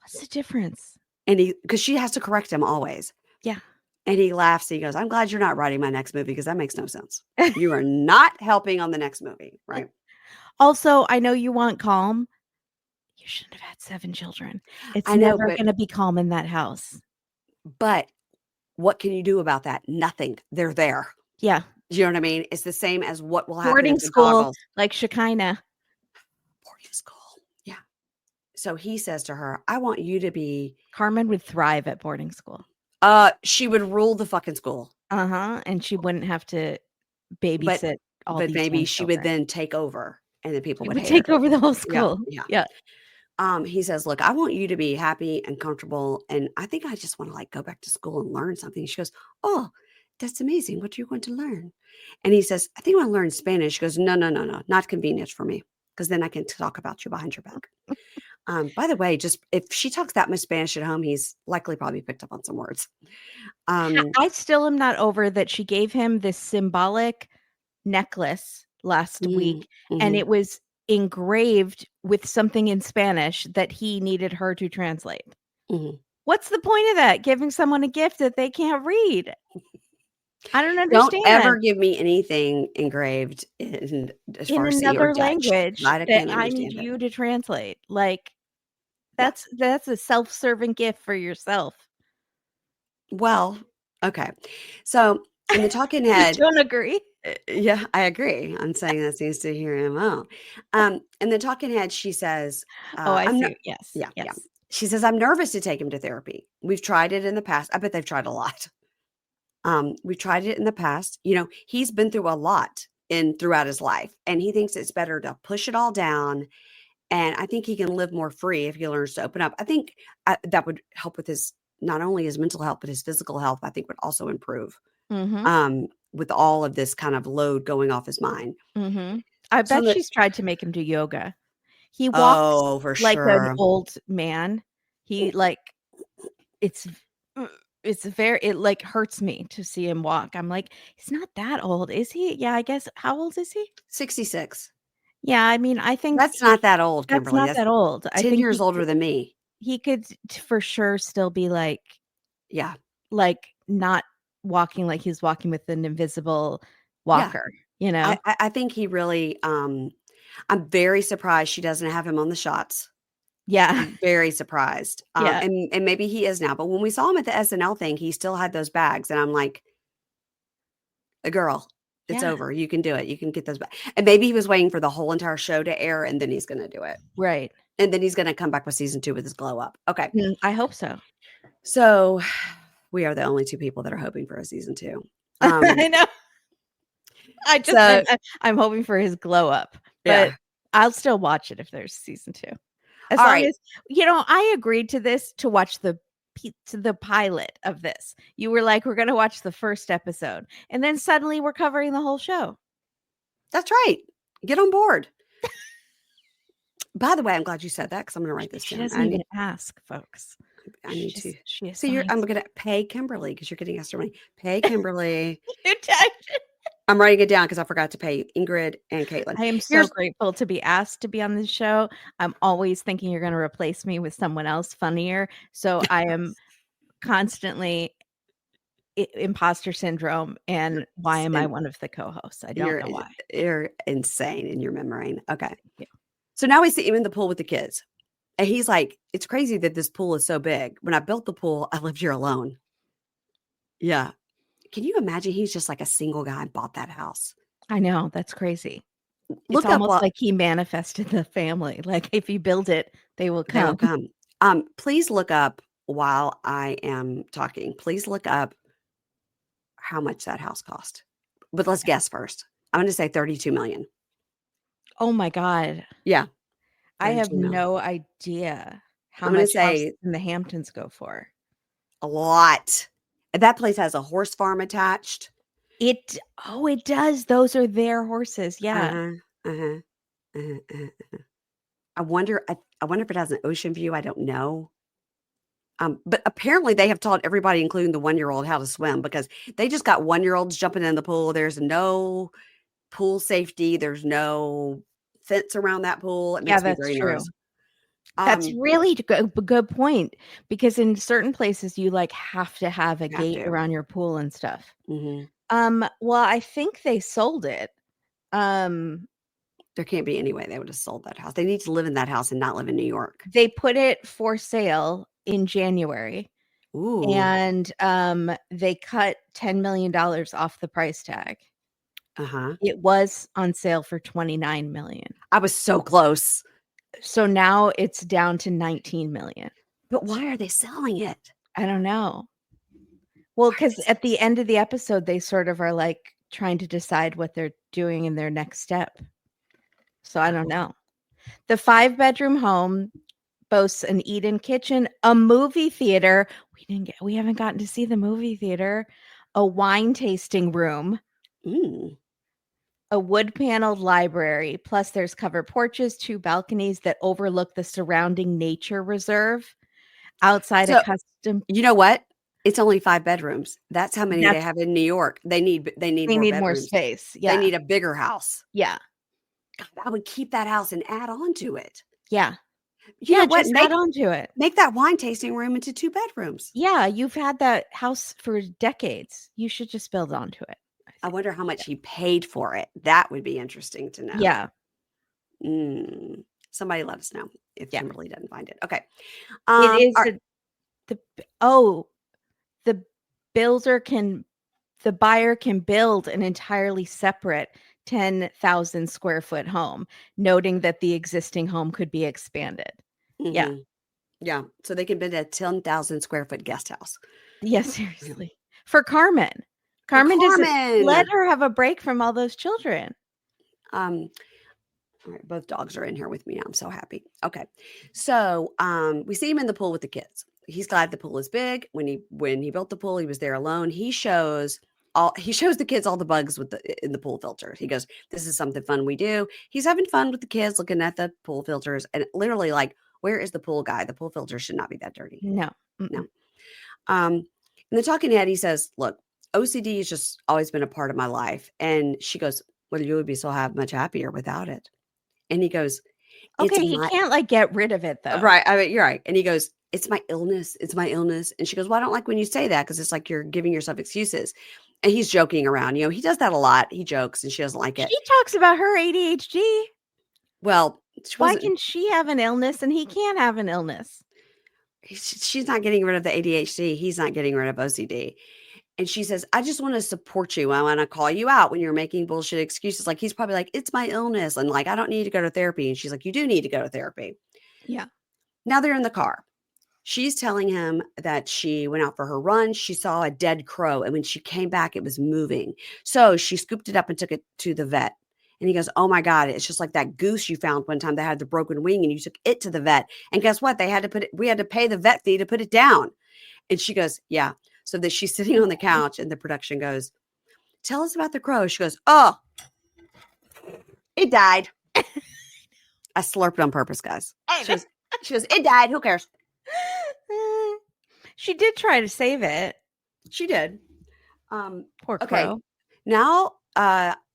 [SPEAKER 2] What's the difference?
[SPEAKER 1] And because she has to correct him always.
[SPEAKER 2] Yeah.
[SPEAKER 1] And he laughs. He goes, I'm glad you're not writing my next movie because that makes no sense. You are not helping on the next movie, right?
[SPEAKER 2] Also, I know you want calm. You shouldn't have had 7 children. It's never going to be calm in that house.
[SPEAKER 1] But what can you do about that? Nothing. They're there.
[SPEAKER 2] Yeah.
[SPEAKER 1] Do you know what I mean? It's the same as what will happen
[SPEAKER 2] boarding
[SPEAKER 1] at the
[SPEAKER 2] school,
[SPEAKER 1] goggles.
[SPEAKER 2] like Shekinah.
[SPEAKER 1] Boarding school. Yeah. So he says to her, I want you to be.
[SPEAKER 2] Carmen would thrive at boarding school.
[SPEAKER 1] She would rule the fucking school.
[SPEAKER 2] And she wouldn't have to babysit all these. But
[SPEAKER 1] maybe she would then take over and then people would
[SPEAKER 2] take over the whole school.
[SPEAKER 1] Yeah. He says, look, I want you to be happy and comfortable. And I think I just want to like go back to school and learn something. She goes, oh, that's amazing. What are you going to learn? And he says, I think I want to learn Spanish. She goes, no, not convenient for me. Because then I can talk about you behind your back. By the way, just if she talks that much Spanish at home, he's likely probably picked up on some words.
[SPEAKER 2] I still am not over that she gave him this symbolic necklace last week. And it was engraved with something in Spanish that he needed her to translate. What's the point of that? Giving someone a gift that they can't read? I don't understand.
[SPEAKER 1] Don't ever give me anything engraved in
[SPEAKER 2] another language that I need you to translate. Like that's a self-serving gift for yourself.
[SPEAKER 1] Well, okay. So in the talking head,
[SPEAKER 2] don't agree.
[SPEAKER 1] Yeah, I agree. I'm saying that seems to hear him out. In the talking head, she says,
[SPEAKER 2] I see. Yes.
[SPEAKER 1] Yeah. She says, I'm nervous to take him to therapy. We've tried it in the past. I bet they've tried a lot. We've tried it in the past. He's been through a lot throughout his life, and he thinks it's better to push it all down. And I think he can live more free if he learns to open up. I think that would help with not only his mental health, but his physical health, I think would also improve. With all of this kind of load going off his mind.
[SPEAKER 2] I bet she's tried to make him do yoga. He walks like an old man. He like it's it like hurts me to see him walk. I'm like, he's not that old, is he? Yeah, I guess. How old is he?
[SPEAKER 1] 66.
[SPEAKER 2] Yeah, I mean, I think
[SPEAKER 1] That's not that old,
[SPEAKER 2] that's
[SPEAKER 1] Kimberly.
[SPEAKER 2] not
[SPEAKER 1] That's
[SPEAKER 2] that old. I
[SPEAKER 1] 10
[SPEAKER 2] think
[SPEAKER 1] years older than me.
[SPEAKER 2] he could for sure still be
[SPEAKER 1] Yeah.
[SPEAKER 2] like not walking like he's walking with an invisible
[SPEAKER 1] Yeah.
[SPEAKER 2] walker, you know?
[SPEAKER 1] I think he really, I'm very surprised she doesn't have him on the shots.
[SPEAKER 2] Yeah.
[SPEAKER 1] I'm very surprised.
[SPEAKER 2] Yeah.
[SPEAKER 1] And maybe he is now, but when we saw him at the SNL thing, he still had those bags. And I'm like, a girl, it's
[SPEAKER 2] Yeah.
[SPEAKER 1] over. You can do it. You can get those back. And maybe he was waiting for the whole entire show to air and then he's going to do it.
[SPEAKER 2] Right.
[SPEAKER 1] And then he's going to come back with season 2 with his glow up. Okay.
[SPEAKER 2] I hope so.
[SPEAKER 1] So we are the only 2 people that are hoping for a season 2.
[SPEAKER 2] I know. I'm hoping for his glow up, but
[SPEAKER 1] Yeah.
[SPEAKER 2] I'll still watch it if there's season 2. As
[SPEAKER 1] All
[SPEAKER 2] long
[SPEAKER 1] right.
[SPEAKER 2] as, I agreed to this to watch the pilot of this. You were like, we're going to watch the first episode. And then suddenly we're covering the whole show.
[SPEAKER 1] That's right. Get on board. By the way, I'm glad you said that because I'm going to write this
[SPEAKER 2] She
[SPEAKER 1] down.
[SPEAKER 2] doesn't even ask, folks.
[SPEAKER 1] I need to.
[SPEAKER 2] She
[SPEAKER 1] So I'm going to pay Kimberly because you're getting extra money. Pay Kimberly.
[SPEAKER 2] You typed it.
[SPEAKER 1] I'm writing it down because I forgot to pay Ingrid and Caitlin.
[SPEAKER 2] I am so grateful to be asked to be on this show. I'm always thinking you're going to replace me with someone else funnier. So I am constantly imposter syndrome. And why am I one of the co-hosts? I don't know why.
[SPEAKER 1] You're insane in your memory. Okay.
[SPEAKER 2] Yeah.
[SPEAKER 1] So now we see him in the pool with the kids. And he's like, it's crazy that this pool is so big. When I built the pool, I lived here alone. Yeah. Can you imagine he's just like a single guy and bought that house?
[SPEAKER 2] I know. That's crazy.
[SPEAKER 1] Look
[SPEAKER 2] it's almost like he manifested the family. Like if you build it, they will come.
[SPEAKER 1] They will come. Please look up while I am talking. Please look up how much that house cost. But let's guess first. I'm going to say 32 million.
[SPEAKER 2] Oh my God.
[SPEAKER 1] Yeah.
[SPEAKER 2] I have no idea how much houses in the Hamptons go for.
[SPEAKER 1] A lot. That place has a horse farm attached.
[SPEAKER 2] It does. Those are their horses. Yeah.
[SPEAKER 1] I wonder if it has an ocean view. I don't know. But apparently they have taught everybody, including the 1-year-old, how to swim because they just got 1-year-olds jumping in the pool. There's no pool safety. There's no fence around that pool. It makes me very nervous.
[SPEAKER 2] That's really a good point because in certain places you like have to have a gate around your pool and stuff.
[SPEAKER 1] Mm-hmm.
[SPEAKER 2] Well, I think they sold it.
[SPEAKER 1] There can't be any way they would have sold that house. They need to live in that house and not live in New York.
[SPEAKER 2] They put it for sale in January.
[SPEAKER 1] Ooh.
[SPEAKER 2] And they cut $10 million off the price tag. It was on sale for $29 million.
[SPEAKER 1] I was so close.
[SPEAKER 2] So now it's down to $19 million.
[SPEAKER 1] But why are they selling it?
[SPEAKER 2] I don't know. Well, because at the end of the episode, they sort of are like trying to decide what they're doing in their next step. So I don't know. The 5-bedroom home boasts an eat-in kitchen, a movie theater. We haven't gotten to see the movie theater, a wine tasting room. A wood-paneled library, plus there's covered porches, 2 balconies that overlook the surrounding nature reserve. Outside a custom.
[SPEAKER 1] You know what? It's only 5 bedrooms. That's how many they have in New York. They need
[SPEAKER 2] more space. Yeah,
[SPEAKER 1] they need a bigger house.
[SPEAKER 2] Yeah,
[SPEAKER 1] God, I would keep that house and add on to it.
[SPEAKER 2] Yeah,
[SPEAKER 1] you know what?
[SPEAKER 2] Add on to it.
[SPEAKER 1] Make that wine tasting room into 2 bedrooms.
[SPEAKER 2] Yeah, you've had that house for decades. You should just build onto it.
[SPEAKER 1] I wonder how much he paid for it. That would be interesting to know.
[SPEAKER 2] Yeah.
[SPEAKER 1] Somebody let us know if Kimberly doesn't find it. Okay.
[SPEAKER 2] It is the buyer can build an entirely separate 10,000 square foot home, noting that the existing home could be expanded.
[SPEAKER 1] Mm-hmm. Yeah. So they can build a 10,000 square foot guest house.
[SPEAKER 2] Yeah, seriously. For Carmen. Carmen doesn't let her have a break from all those children.
[SPEAKER 1] All right, both dogs are in here with me now. I'm so happy. Okay. So we see him in the pool with the kids. He's glad the pool is big. When he built the pool, he was there alone. He shows the kids all the bugs in the pool filter. He goes, "This is something fun we do." He's having fun with the kids looking at the pool filters, and literally like Where is the pool guy? The pool filter should not be that dirty.
[SPEAKER 2] No.
[SPEAKER 1] No. And the talking head, he says, look, OCD has just always been a part of my life. And she goes, well, you would be so much happier without it. And he goes, it's
[SPEAKER 2] Okay, he can't like get rid of it though.
[SPEAKER 1] right. I mean, you're right. And he goes, it's my illness. It's my illness. And she goes, well, I don't like when you say that because it's like you're giving yourself excuses. And he's joking around. You know, he does that a lot. He jokes and she doesn't like it.
[SPEAKER 2] She talks about her ADHD.
[SPEAKER 1] Well,
[SPEAKER 2] why can she have an illness and he can't have an illness?
[SPEAKER 1] She's not getting rid of the ADHD. He's not getting rid of OCD. And she says, I just want to support you. I want to call you out when you're making bullshit excuses. Like he's probably like, it's my illness. And like, I don't need to go to therapy. And she's like, you do need to go to therapy.
[SPEAKER 2] Yeah.
[SPEAKER 1] Now they're in the car. She's telling him that she went out for her run. She saw a dead crow. And when she came back, it was moving. So she scooped it up and took it to the vet. And he goes, oh my God, it's just like that goose you found one time that had the broken wing and you took it to the vet. And guess what? We had to pay the vet fee to put it down. And she goes, yeah. So that she's sitting on the couch and the production goes, tell us about the crow. She goes, oh, it died. I slurped on purpose, guys. She goes, it died. Who cares?
[SPEAKER 2] She did try to save it.
[SPEAKER 1] She did.
[SPEAKER 2] Poor
[SPEAKER 1] okay.
[SPEAKER 2] crow.
[SPEAKER 1] Now,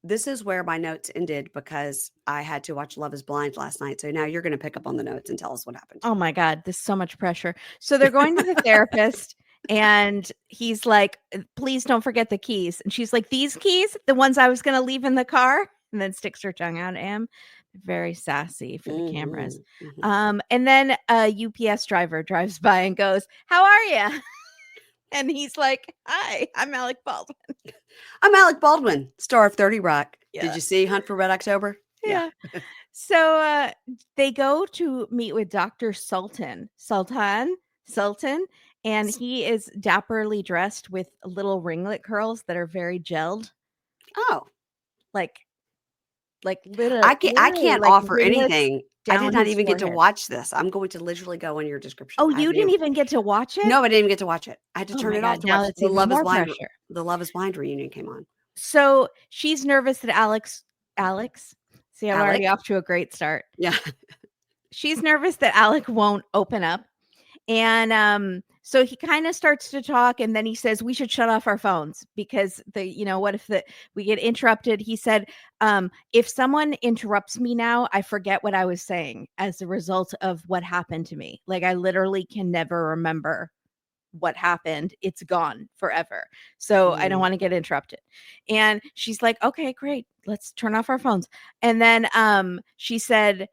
[SPEAKER 1] this is where my notes ended because I had to watch Love is Blind last night. So now you're going to pick up on the notes and tell us what happened.
[SPEAKER 2] Oh my God, there's so much pressure. So they're going to the therapist and he's like, please don't forget the keys. And she's like, these keys, the ones I was going to leave in the car, and then sticks her tongue out at him. Very sassy for the cameras. And then a UPS driver drives by and goes, how are you? And he's like, hi, I'm Alec Baldwin.
[SPEAKER 1] I'm Alec Baldwin, star of 30 Rock.
[SPEAKER 2] Yeah.
[SPEAKER 1] Did you see Hunt for Red October?
[SPEAKER 2] Yeah. So they go to meet with Dr. Sultan, and he is dapperly dressed with little ringlet curls that are very gelled.
[SPEAKER 1] Oh.
[SPEAKER 2] Like little.
[SPEAKER 1] I can't
[SPEAKER 2] like
[SPEAKER 1] offer anything. I did not even get to
[SPEAKER 2] forehead.
[SPEAKER 1] watch this. I'm going to literally go on your description.
[SPEAKER 2] Oh, you didn't even get to watch it?
[SPEAKER 1] No, I didn't even get to watch it. I had to
[SPEAKER 2] Oh
[SPEAKER 1] turn
[SPEAKER 2] my
[SPEAKER 1] it
[SPEAKER 2] God,
[SPEAKER 1] off to
[SPEAKER 2] now
[SPEAKER 1] watch
[SPEAKER 2] it's
[SPEAKER 1] the
[SPEAKER 2] even
[SPEAKER 1] Love is
[SPEAKER 2] more
[SPEAKER 1] Blind.
[SPEAKER 2] pressure.
[SPEAKER 1] The Love is Blind reunion came on.
[SPEAKER 2] So she's nervous that Alex. See, I'm already
[SPEAKER 1] Alec?
[SPEAKER 2] off to a great start.
[SPEAKER 1] Yeah.
[SPEAKER 2] She's nervous that Alec won't open up. And so he kind of starts to talk, and then he says we should shut off our phones because what if we get interrupted? He said, if someone interrupts me now, I forget what I was saying as a result of what happened to me. Like I literally can never remember what happened. It's gone forever. So I don't want to get interrupted. And she's like, okay, great. Let's turn off our phones. And then she said,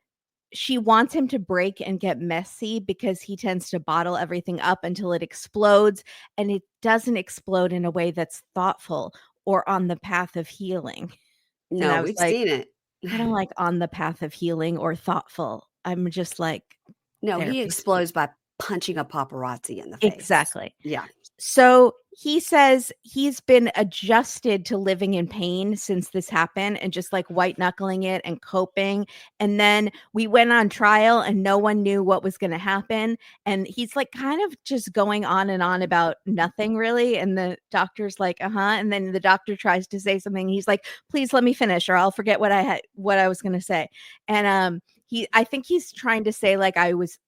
[SPEAKER 2] she wants him to break and get messy because he tends to bottle everything up until it explodes, and it doesn't explode in a way that's thoughtful or on the path of healing.
[SPEAKER 1] No, we've seen it.
[SPEAKER 2] I don't like on the path of healing or thoughtful. I'm just like,
[SPEAKER 1] no, he explodes by punching a paparazzi in the face.
[SPEAKER 2] Exactly.
[SPEAKER 1] Yeah.
[SPEAKER 2] So he says he's been adjusted to living in pain since this happened and just like white knuckling it and coping. And then we went on trial and no one knew what was going to happen. And he's like kind of just going on and on about nothing really. And the doctor's like, And then the doctor tries to say something. He's like, please let me finish or I'll forget what I was going to say. And I think he's trying to say like I was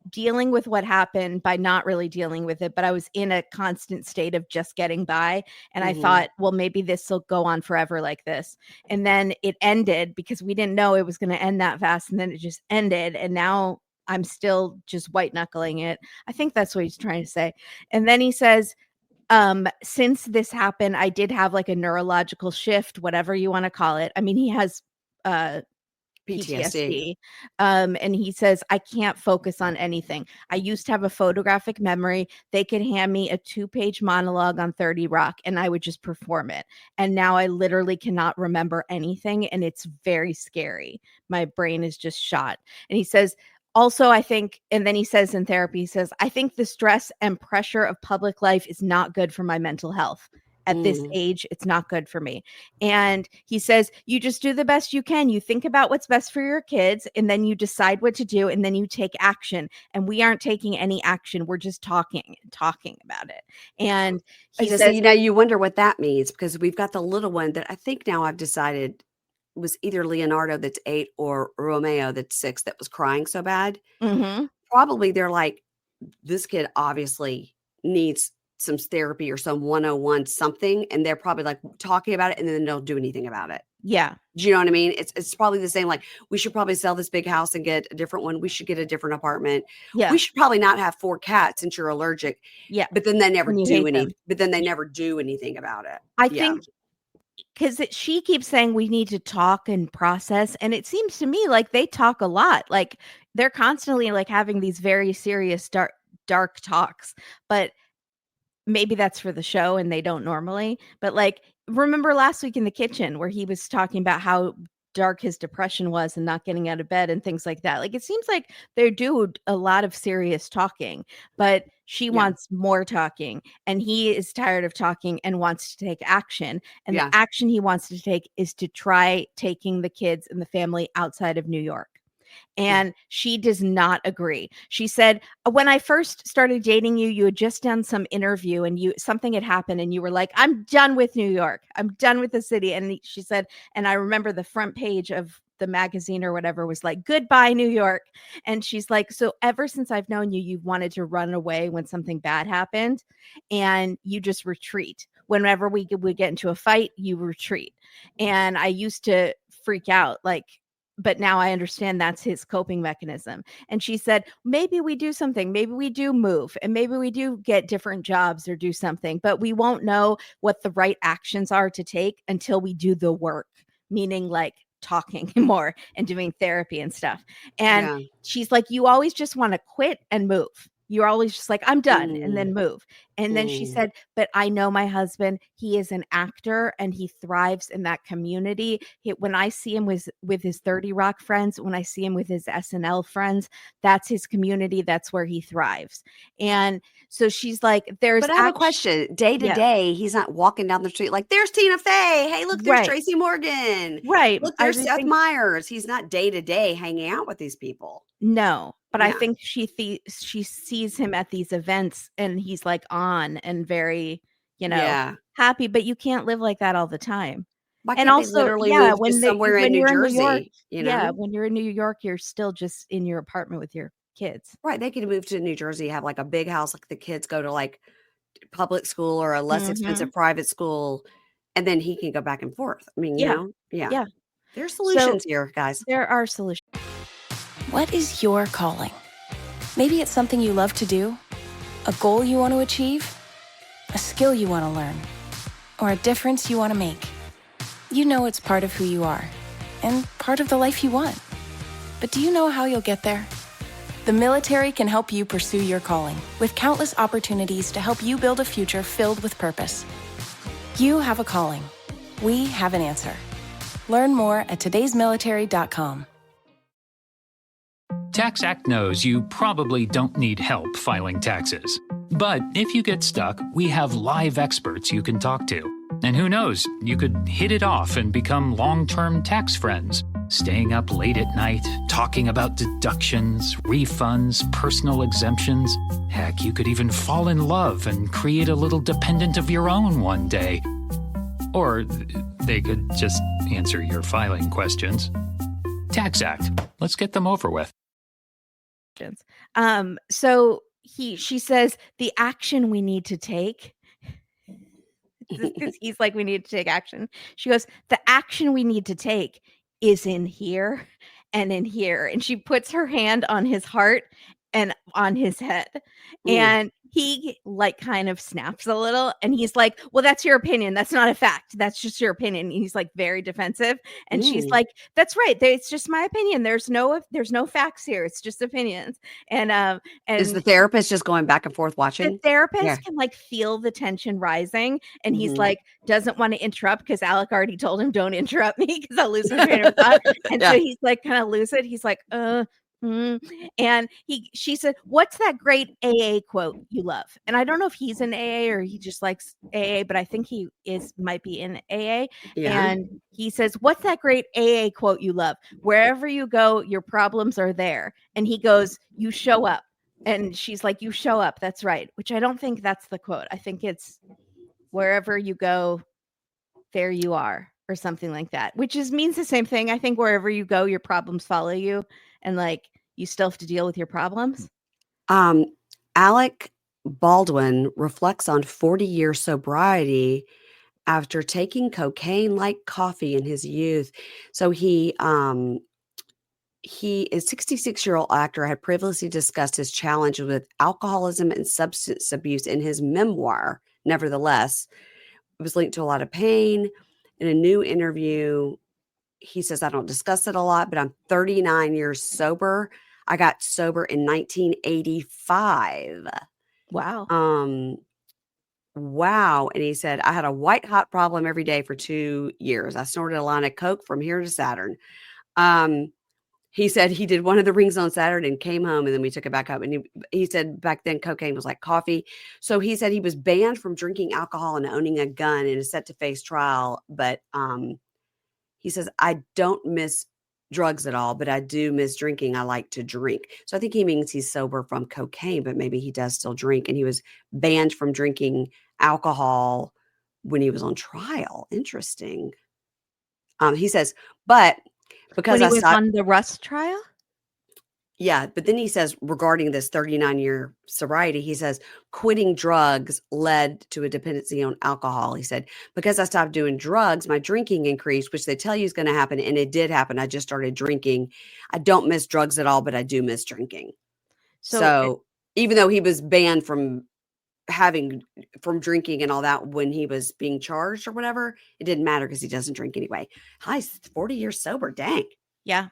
[SPEAKER 2] dealing with what happened by not really dealing with it, but I was in a constant state of just getting by. And I thought, well, maybe this will go on forever like this. And then it ended because we didn't know it was going to end that fast. And then it just ended. And now I'm still just white knuckling it. I think that's what he's trying to say. And then he says, since this happened, I did have like a neurological shift, whatever you want to call it. I mean, he has, PTSD. And he says, I can't focus on anything. I used to have a photographic memory. They could hand me a 2-page monologue on 30 Rock and I would just perform it. And now I literally cannot remember anything. And it's very scary. My brain is just shot. And he says, also, I think, and then he says in therapy, he says, I think the stress and pressure of public life is not good for my mental health. At this age, it's not good for me. And he says, you just do the best you can. You think about what's best for your kids, and then you decide what to do, and then you take action. And we aren't taking any action. We're just talking about it. And he says,
[SPEAKER 1] you wonder what that means because we've got the little one that I think now I've decided was either Leonardo that's 8 or Romeo that's 6 that was crying so bad.
[SPEAKER 2] Mhm.
[SPEAKER 1] Probably they're like, this kid obviously needs some therapy or some 101 something, and they're probably like talking about it and then they don't do anything about it.
[SPEAKER 2] Yeah.
[SPEAKER 1] Do you know what I mean? It's probably the same, like, we should probably sell this big house and get a different one. We should get a different apartment.
[SPEAKER 2] Yeah.
[SPEAKER 1] We should probably not have 4 cats since you're allergic.
[SPEAKER 2] Yeah.
[SPEAKER 1] But then they never
[SPEAKER 2] And you
[SPEAKER 1] do
[SPEAKER 2] hate them.
[SPEAKER 1] anything about it.
[SPEAKER 2] I
[SPEAKER 1] Yeah.
[SPEAKER 2] think because she keeps saying we need to talk and process, and it seems to me like they talk a lot. Like they're constantly like having these very serious dark talks, but maybe that's for the show and they don't normally. But like remember last week in the kitchen where he was talking about how dark his depression was and not getting out of bed and things like that. Like it seems like they do a lot of serious talking, but she
[SPEAKER 1] Yeah.
[SPEAKER 2] wants more talking and he is tired of talking and wants to take action. And
[SPEAKER 1] Yeah.
[SPEAKER 2] the action he wants to take is to try taking the kids and the family outside of New York. And she does not agree. She said, when I first started dating you, you had just done some interview and something had happened and you were like, I'm done with New York. I'm done with the city. And she said, and I remember the front page of the magazine or whatever was like, goodbye, New York. And she's like, so ever since I've known you, you've wanted to run away when something bad happened and you just retreat. Whenever we get into a fight, you retreat. And I used to freak out, like, but now I understand that's his coping mechanism. And she said, maybe we do something, maybe we do move and maybe we do get different jobs or do something, but we won't know what the right actions are to take until we do the work, meaning like talking more and doing therapy and stuff. And
[SPEAKER 1] Yeah.
[SPEAKER 2] she's like, you always just want to quit and move. You're always just like, I'm done, and then move. And then she said, but I know my husband, he is an actor and he thrives in that community. When I see him with his 30 Rock friends, when I see him with his SNL friends, that's his community. That's where he thrives. And so she's like,
[SPEAKER 1] But I have a question. Day to day, he's not walking down the street like, there's Tina Fey. Hey, look, there's
[SPEAKER 2] Right.
[SPEAKER 1] Tracy Morgan.
[SPEAKER 2] Right.
[SPEAKER 1] Look, there's Seth Meyers. He's not day to day hanging out with these people.
[SPEAKER 2] No, but I
[SPEAKER 1] Yeah.
[SPEAKER 2] think she sees him at these events and he's like on and very, happy, but you can't live like that all the time.
[SPEAKER 1] Why
[SPEAKER 2] And
[SPEAKER 1] can't they
[SPEAKER 2] also,
[SPEAKER 1] literally move to somewhere in
[SPEAKER 2] when
[SPEAKER 1] New
[SPEAKER 2] you're in New York,
[SPEAKER 1] Jersey, you know?
[SPEAKER 2] when you're in New York, you're still just in your apartment with your kids.
[SPEAKER 1] Right, they could move to New Jersey, have, like, a big house, like, the kids go to, like, public school or a less expensive private school, and then he can go back and forth. I mean, you know? Yeah.
[SPEAKER 2] Yeah.
[SPEAKER 1] There's solutions here, guys.
[SPEAKER 2] There are solutions.
[SPEAKER 5] What is your calling? Maybe it's something you love to do, a goal you want to achieve, a skill you want to learn, or a difference you want to make. You know it's part of who you are and part of the life you want. But do you know how you'll get there? The military can help you pursue your calling with countless opportunities to help you build a future filled with purpose. You have a calling. We have an answer. Learn more at todaysmilitary.com.
[SPEAKER 4] TaxAct knows you probably don't need help filing taxes. But if you get stuck, we have live experts you can talk to. And who knows, you could hit it off and become long-term tax friends, staying up late at night, talking about deductions, refunds, personal exemptions. Heck, you could even fall in love and create a little dependent of your own one day. Or they could just answer your filing questions. TaxAct, let's get them over with.
[SPEAKER 2] So she says the action we need to take, because he's like, we need to take action. She goes, the action we need to take is in here and in here. And she puts her hand on his heart and on his head. And he like kind of snaps a little and he's like, well, that's your opinion. That's not a fact. That's just your opinion. And he's like very defensive. And she's like, that's right. It's just my opinion. There's no facts here. It's just opinions. And
[SPEAKER 1] is the therapist just going back and forth watching?
[SPEAKER 2] The therapist can like feel the tension rising and he's like, doesn't want to interrupt because Alec already told him, don't interrupt me because I'll lose my train of thought. And so he's like, kind of lose it. He's like, and she said, what's that great AA quote you love? And I don't know if he's in AA or he just likes AA, but I think he might be in AA. And he says, what's that great AA quote you love? Wherever you go, your problems are there. And he goes, you show up. And she's like, you show up. That's right. Which I don't think that's the quote. I think it's wherever you go, there you are, or something like that, which means the same thing. I think wherever you go, your problems follow you, and like you still have to deal with your problems.
[SPEAKER 1] Alec Baldwin reflects on 40-year sobriety after taking cocaine like coffee in his youth. So he is 66-year-old actor had previously discussed his challenges with alcoholism and substance abuse in his memoir. Nevertheless, it was linked to a lot of pain. In a new interview, he says, I don't discuss it a lot, but I'm 39 years sober. I got sober in 1985.
[SPEAKER 2] Wow.
[SPEAKER 1] Wow. And he said, I had a white hot problem every day for 2 years. I snorted a line of Coke from here to Saturn. He said he did one of the rings on Saturday and came home, and then we took it back up. And he said back then cocaine was like coffee. So he said he was banned from drinking alcohol and owning a gun and is set to face trial. But he says, I don't miss drugs at all, but I do miss drinking. I like to drink. So I think he means he's sober from cocaine, but maybe he does still drink. And he was banned from drinking alcohol when he was on trial. Interesting. He says, but because
[SPEAKER 2] When he
[SPEAKER 1] I
[SPEAKER 2] was
[SPEAKER 1] saw,
[SPEAKER 2] on the Rust trial?
[SPEAKER 1] yeah, but then he says regarding this 39-year sobriety, he says quitting drugs led to a dependency on alcohol. He said, because I stopped doing drugs, my drinking increased, which they tell you is going to happen. And it did happen. I just started drinking. I don't miss drugs at all, but I do miss drinking. So even though he was banned from drinking and all that when he was being charged or whatever, it didn't matter because he doesn't drink anyway. Hi, 40 years sober. Dang.
[SPEAKER 2] Yeah.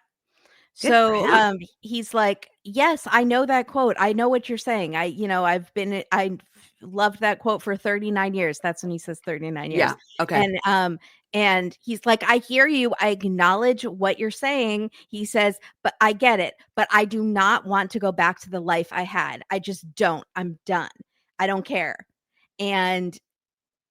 [SPEAKER 1] Good for
[SPEAKER 2] So
[SPEAKER 1] him.
[SPEAKER 2] he's like, yes, I know that quote. I know what you're saying. I loved that quote for 39 years. That's when he says 39 years.
[SPEAKER 1] Yeah. Okay.
[SPEAKER 2] And he's like, I hear you. I acknowledge what you're saying. He says, but I get it. But I do not want to go back to the life I had. I just don't. I'm done. I don't care. And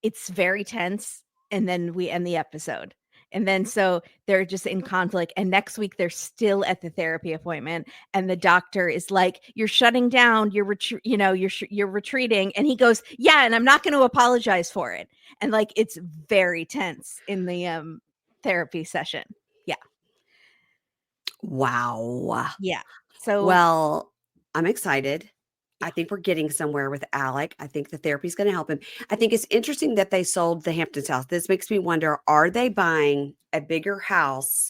[SPEAKER 2] it's very tense. And then we end the episode. And then so they're just in conflict. And next week they're still at the therapy appointment. And the doctor is like, "You're shutting down. You're retreating." And he goes, "Yeah, and I'm not going to apologize for it." And like it's very tense in the therapy session. Yeah.
[SPEAKER 1] Wow.
[SPEAKER 2] Yeah. So
[SPEAKER 1] Well, I'm excited. I think we're getting somewhere with Alec. I think the therapy is going to help him. I think it's interesting that they sold the Hamptons house. This makes me wonder, are they buying a bigger house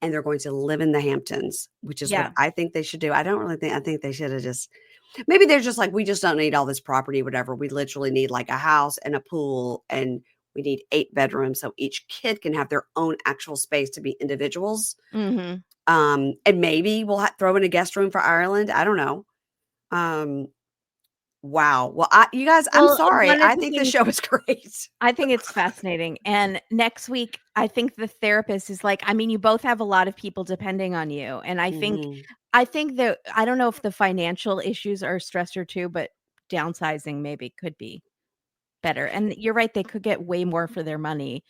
[SPEAKER 1] and they're going to live in the Hamptons, which is
[SPEAKER 2] Yeah.
[SPEAKER 1] what I think they should do. I don't really think, I think they should have just, maybe they're just like, we just don't need all this property, whatever. We literally need like a house and a pool, and we need 8 bedrooms. So each kid can have their own actual space to be individuals.
[SPEAKER 2] mhm.
[SPEAKER 1] And maybe we'll throw in a guest room for Ireland. I don't know. Wow. Well, you guys, I'm
[SPEAKER 2] Well,
[SPEAKER 1] sorry.
[SPEAKER 2] one of
[SPEAKER 1] I
[SPEAKER 2] the
[SPEAKER 1] think the
[SPEAKER 2] things-
[SPEAKER 1] show is great.
[SPEAKER 2] I think it's fascinating. And next week, I think the therapist is like, I mean, you both have a lot of people depending on you. And I think that I don't know if the financial issues are a stressor too, but downsizing maybe could be better. And you're right, they could get way more for their money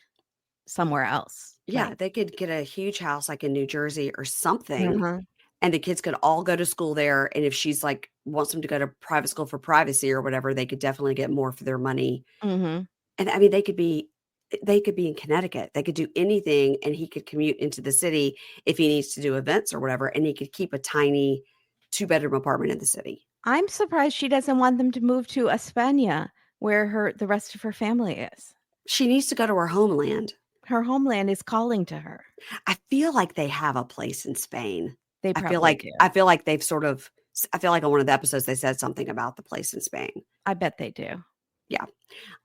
[SPEAKER 2] somewhere else.
[SPEAKER 1] Yeah,
[SPEAKER 2] Like,
[SPEAKER 1] they could get a huge house like in New Jersey or something,
[SPEAKER 2] mhm,
[SPEAKER 1] and the kids could all go to school there. And if she's like wants them to go to private school for privacy or whatever, they could definitely get more for their money.
[SPEAKER 2] mhm.
[SPEAKER 1] And I mean, they could be in Connecticut. They could do anything, and he could commute into the city if he needs to do events or whatever, and he could keep a tiny 2-bedroom apartment in the city.
[SPEAKER 2] I'm surprised she doesn't want them to move to España, where the rest of her family is.
[SPEAKER 1] She needs to go to her homeland.
[SPEAKER 2] Her homeland is calling to her.
[SPEAKER 1] I feel like they have a place in Spain.
[SPEAKER 2] They
[SPEAKER 1] I
[SPEAKER 2] probably
[SPEAKER 1] feel
[SPEAKER 2] do.
[SPEAKER 1] I feel like they've sort of I feel like on one of the episodes they said something about the place in Spain.
[SPEAKER 2] I bet they do.
[SPEAKER 1] Yeah.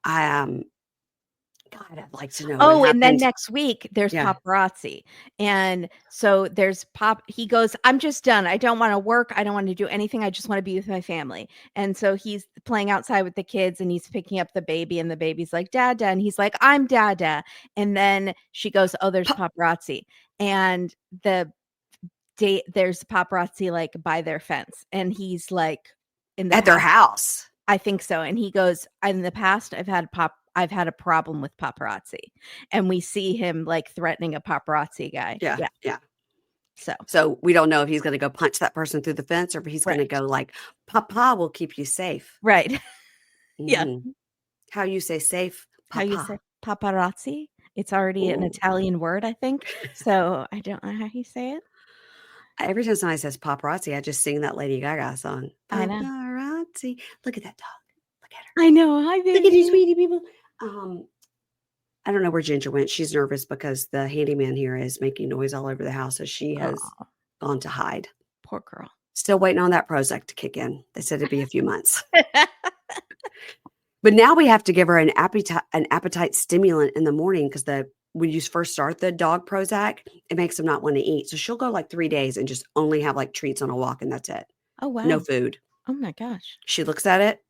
[SPEAKER 1] I God, I'd like to know
[SPEAKER 2] Oh,
[SPEAKER 1] what
[SPEAKER 2] and then
[SPEAKER 1] happened.
[SPEAKER 2] next week there's
[SPEAKER 1] Yeah.
[SPEAKER 2] paparazzi. And so there's he goes, "I'm just done. I don't want to work. I don't want to do anything. I just want to be with my family." And so he's playing outside with the kids and he's picking up the baby, and the baby's like, "Dada." And he's like, "I'm Dada." And then she goes, "Oh, there's paparazzi." And there's paparazzi like by their fence. And he's like
[SPEAKER 1] At their house.
[SPEAKER 2] I think so. And he goes, "In the past, I've had a problem with paparazzi." And we see him like threatening a paparazzi guy.
[SPEAKER 1] Yeah.
[SPEAKER 2] So
[SPEAKER 1] we don't know if he's going to go punch that person through the fence or if he's going to
[SPEAKER 2] Right.
[SPEAKER 1] go like, "Papa will keep you safe."
[SPEAKER 2] right. Yeah.
[SPEAKER 1] Mhm. How you say safe,
[SPEAKER 2] How
[SPEAKER 1] Papa.
[SPEAKER 2] you say paparazzi? It's already an
[SPEAKER 1] Ooh.
[SPEAKER 2] Italian word, I think. So I don't know how you say it.
[SPEAKER 1] Every time somebody says paparazzi, I just sing that Lady Gaga song.
[SPEAKER 2] I know.
[SPEAKER 1] Paparazzi. Look at that dog. Look at her.
[SPEAKER 2] I know. Hi,
[SPEAKER 1] Look at these
[SPEAKER 2] baby.
[SPEAKER 1] sweetie people. I don't know where Ginger went. She's nervous because the handyman here is making noise all over the house, so she has
[SPEAKER 2] Oh,
[SPEAKER 1] gone to hide.
[SPEAKER 2] poor girl.
[SPEAKER 1] Still waiting on that Prozac to kick in. They said it'd be a few months. But now we have to give her an appetite stimulant in the morning because when you first start the dog Prozac, it makes them not want to eat. So she'll go like 3 days and just only have like treats on a walk, and that's it.
[SPEAKER 2] Oh, wow.
[SPEAKER 1] No food.
[SPEAKER 2] Oh, my gosh.
[SPEAKER 1] She looks at it.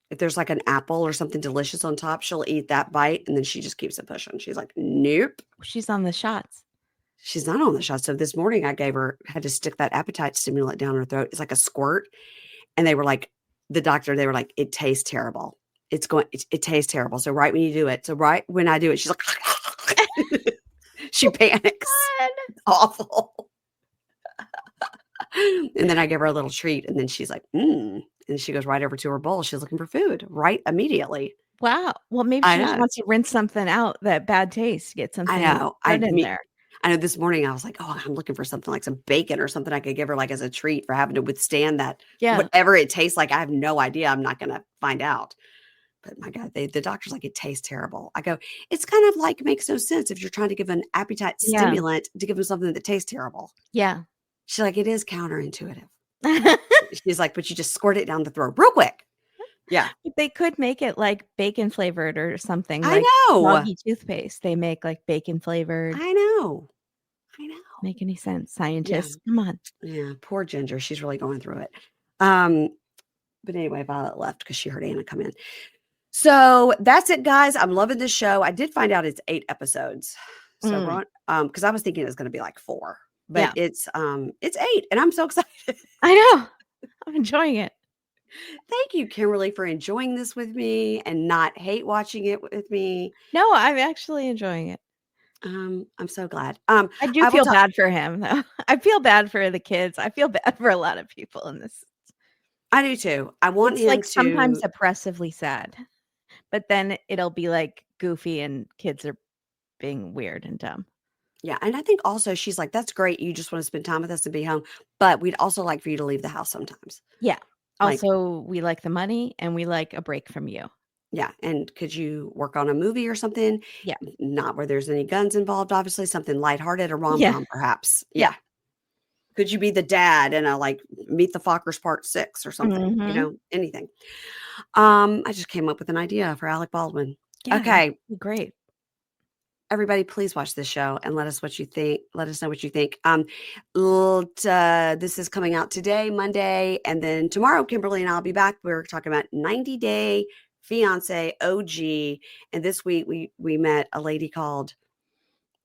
[SPEAKER 1] If there's like an apple or something delicious on top, she'll eat that bite, and then she just keeps it pushing. She's like, nope.
[SPEAKER 2] She's on the shots.
[SPEAKER 1] She's not on the shot. So this morning I had to stick that appetite stimulant down her throat. It's like a squirt. And they were like, it tastes terrible. It tastes terrible. So right when you do it. So right when I do it, she's like, she panics. It's awful. And then I give her a little treat, and then she's like, and she goes right over to her bowl. She's looking for food right immediately.
[SPEAKER 2] Wow. Well, maybe she just wants to rinse something out, that bad taste, get something in there.
[SPEAKER 1] I know this morning I was like, oh, I'm looking for something like some bacon or something I could give her like as a treat for having to withstand that.
[SPEAKER 2] Yeah.
[SPEAKER 1] Whatever it tastes like, I have no idea. I'm not going to find out. But my God, the doctor's like, it tastes terrible. I go, it's kind of like, makes no sense if you're trying to give an appetite stimulant to give them something that tastes terrible.
[SPEAKER 2] Yeah.
[SPEAKER 1] She's like, it is counterintuitive. She's like, but you just squirt it down the throat real quick. Yeah.
[SPEAKER 2] They could make it like bacon flavored or something.
[SPEAKER 1] I
[SPEAKER 2] like
[SPEAKER 1] know.
[SPEAKER 2] Doggy toothpaste. They make like bacon flavored.
[SPEAKER 1] I know.
[SPEAKER 2] Make any sense? Scientists. Yeah. Come on.
[SPEAKER 1] Yeah. Poor Ginger. She's really going through it. But anyway, Violet left because she heard Anna come in. So that's it, guys. I'm loving this show. I did find out it's 8 episodes. So we're on, because I was thinking it was going to be like 4, but it's 8, and I'm so excited.
[SPEAKER 2] I know. I'm enjoying it.
[SPEAKER 1] Thank you, Kimberly, for enjoying this with me and not hate watching it with me.
[SPEAKER 2] No, I'm actually enjoying it.
[SPEAKER 1] I'm so glad.
[SPEAKER 2] I do feel bad for him, though. I feel bad for the kids. I feel bad for a lot of people in this.
[SPEAKER 1] I do too. I want him
[SPEAKER 2] like
[SPEAKER 1] to
[SPEAKER 2] sometimes oppressively sad, but then it'll be like goofy and kids are being weird and dumb.
[SPEAKER 1] Yeah. And I think also she's like, that's great. You just want to spend time with us and be home. But we'd also like for you to leave the house sometimes.
[SPEAKER 2] Yeah. Also, we like the money and we like a break from you.
[SPEAKER 1] Yeah. And could you work on a movie or something?
[SPEAKER 2] Yeah.
[SPEAKER 1] Not where there's any guns involved, obviously. Something lighthearted, a rom-com perhaps. Yeah. Could you be the dad in a like Meet the Fockers Part 6 or something? You know, anything. I just came up with an idea for Alec Baldwin.
[SPEAKER 2] Yeah,
[SPEAKER 1] okay.
[SPEAKER 2] Great.
[SPEAKER 1] Everybody, please watch this show and let us know what you think. This is coming out today, Monday, and then tomorrow, Kimberly and I'll be back. We're talking about 90 Day Fiance OG, and this week we met a lady called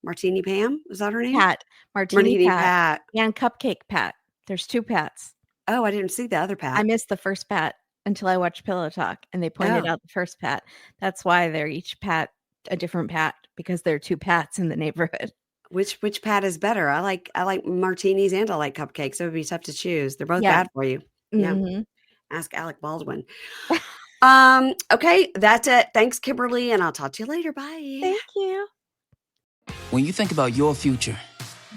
[SPEAKER 1] Martini Pam. Is that her name?
[SPEAKER 2] Pat. Martini Pat. And Cupcake Pat. There's 2 Pats.
[SPEAKER 1] Oh, I didn't see the other Pat.
[SPEAKER 2] I missed the first Pat until I watched Pillow Talk, and they pointed out the first Pat. That's why they're each Pat a different Pat, because there are 2 Pats in the neighborhood.
[SPEAKER 1] Which Pat is better? I like martinis and I like cupcakes. It would be tough to choose. They're both bad for you. Yeah. Ask Alec Baldwin. Okay, that's it. Thanks, Kimberly, and I'll talk to you later. Bye.
[SPEAKER 2] Thank you.
[SPEAKER 3] When you think about your future,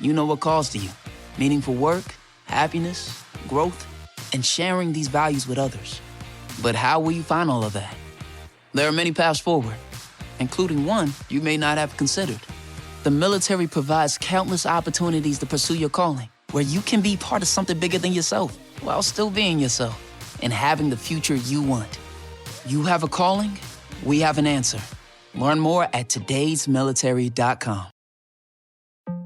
[SPEAKER 3] you know what calls to you. Meaningful work, happiness, growth, and sharing these values with others. But how will you find all of that? There are many paths forward, including one you may not have considered. The military provides countless opportunities to pursue your calling, where you can be part of something bigger than yourself, while still being yourself and having the future you want. You have a calling, we have an answer. Learn more at todaysmilitary.com.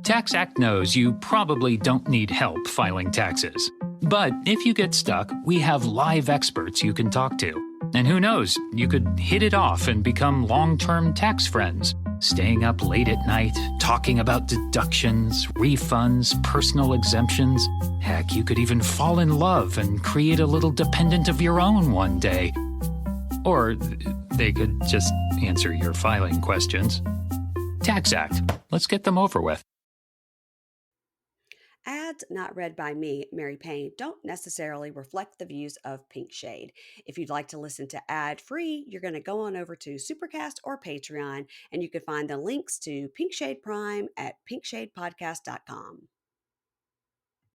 [SPEAKER 4] TaxAct knows you probably don't need help filing taxes. But if you get stuck, we have live experts you can talk to. And who knows, you could hit it off and become long-term tax friends, staying up late at night, talking about deductions, refunds, personal exemptions. Heck, you could even fall in love and create a little dependent of your own one day. Or they could just answer your filing questions. TaxAct. Let's get them over with.
[SPEAKER 1] Ads ads not read by me, Mary Payne, don't necessarily reflect the views of Pink Shade. If you'd like to listen to ad-free, you're going to go on over to Supercast or Patreon, and you can find the links to Pink Shade Prime at pinkshadepodcast.com.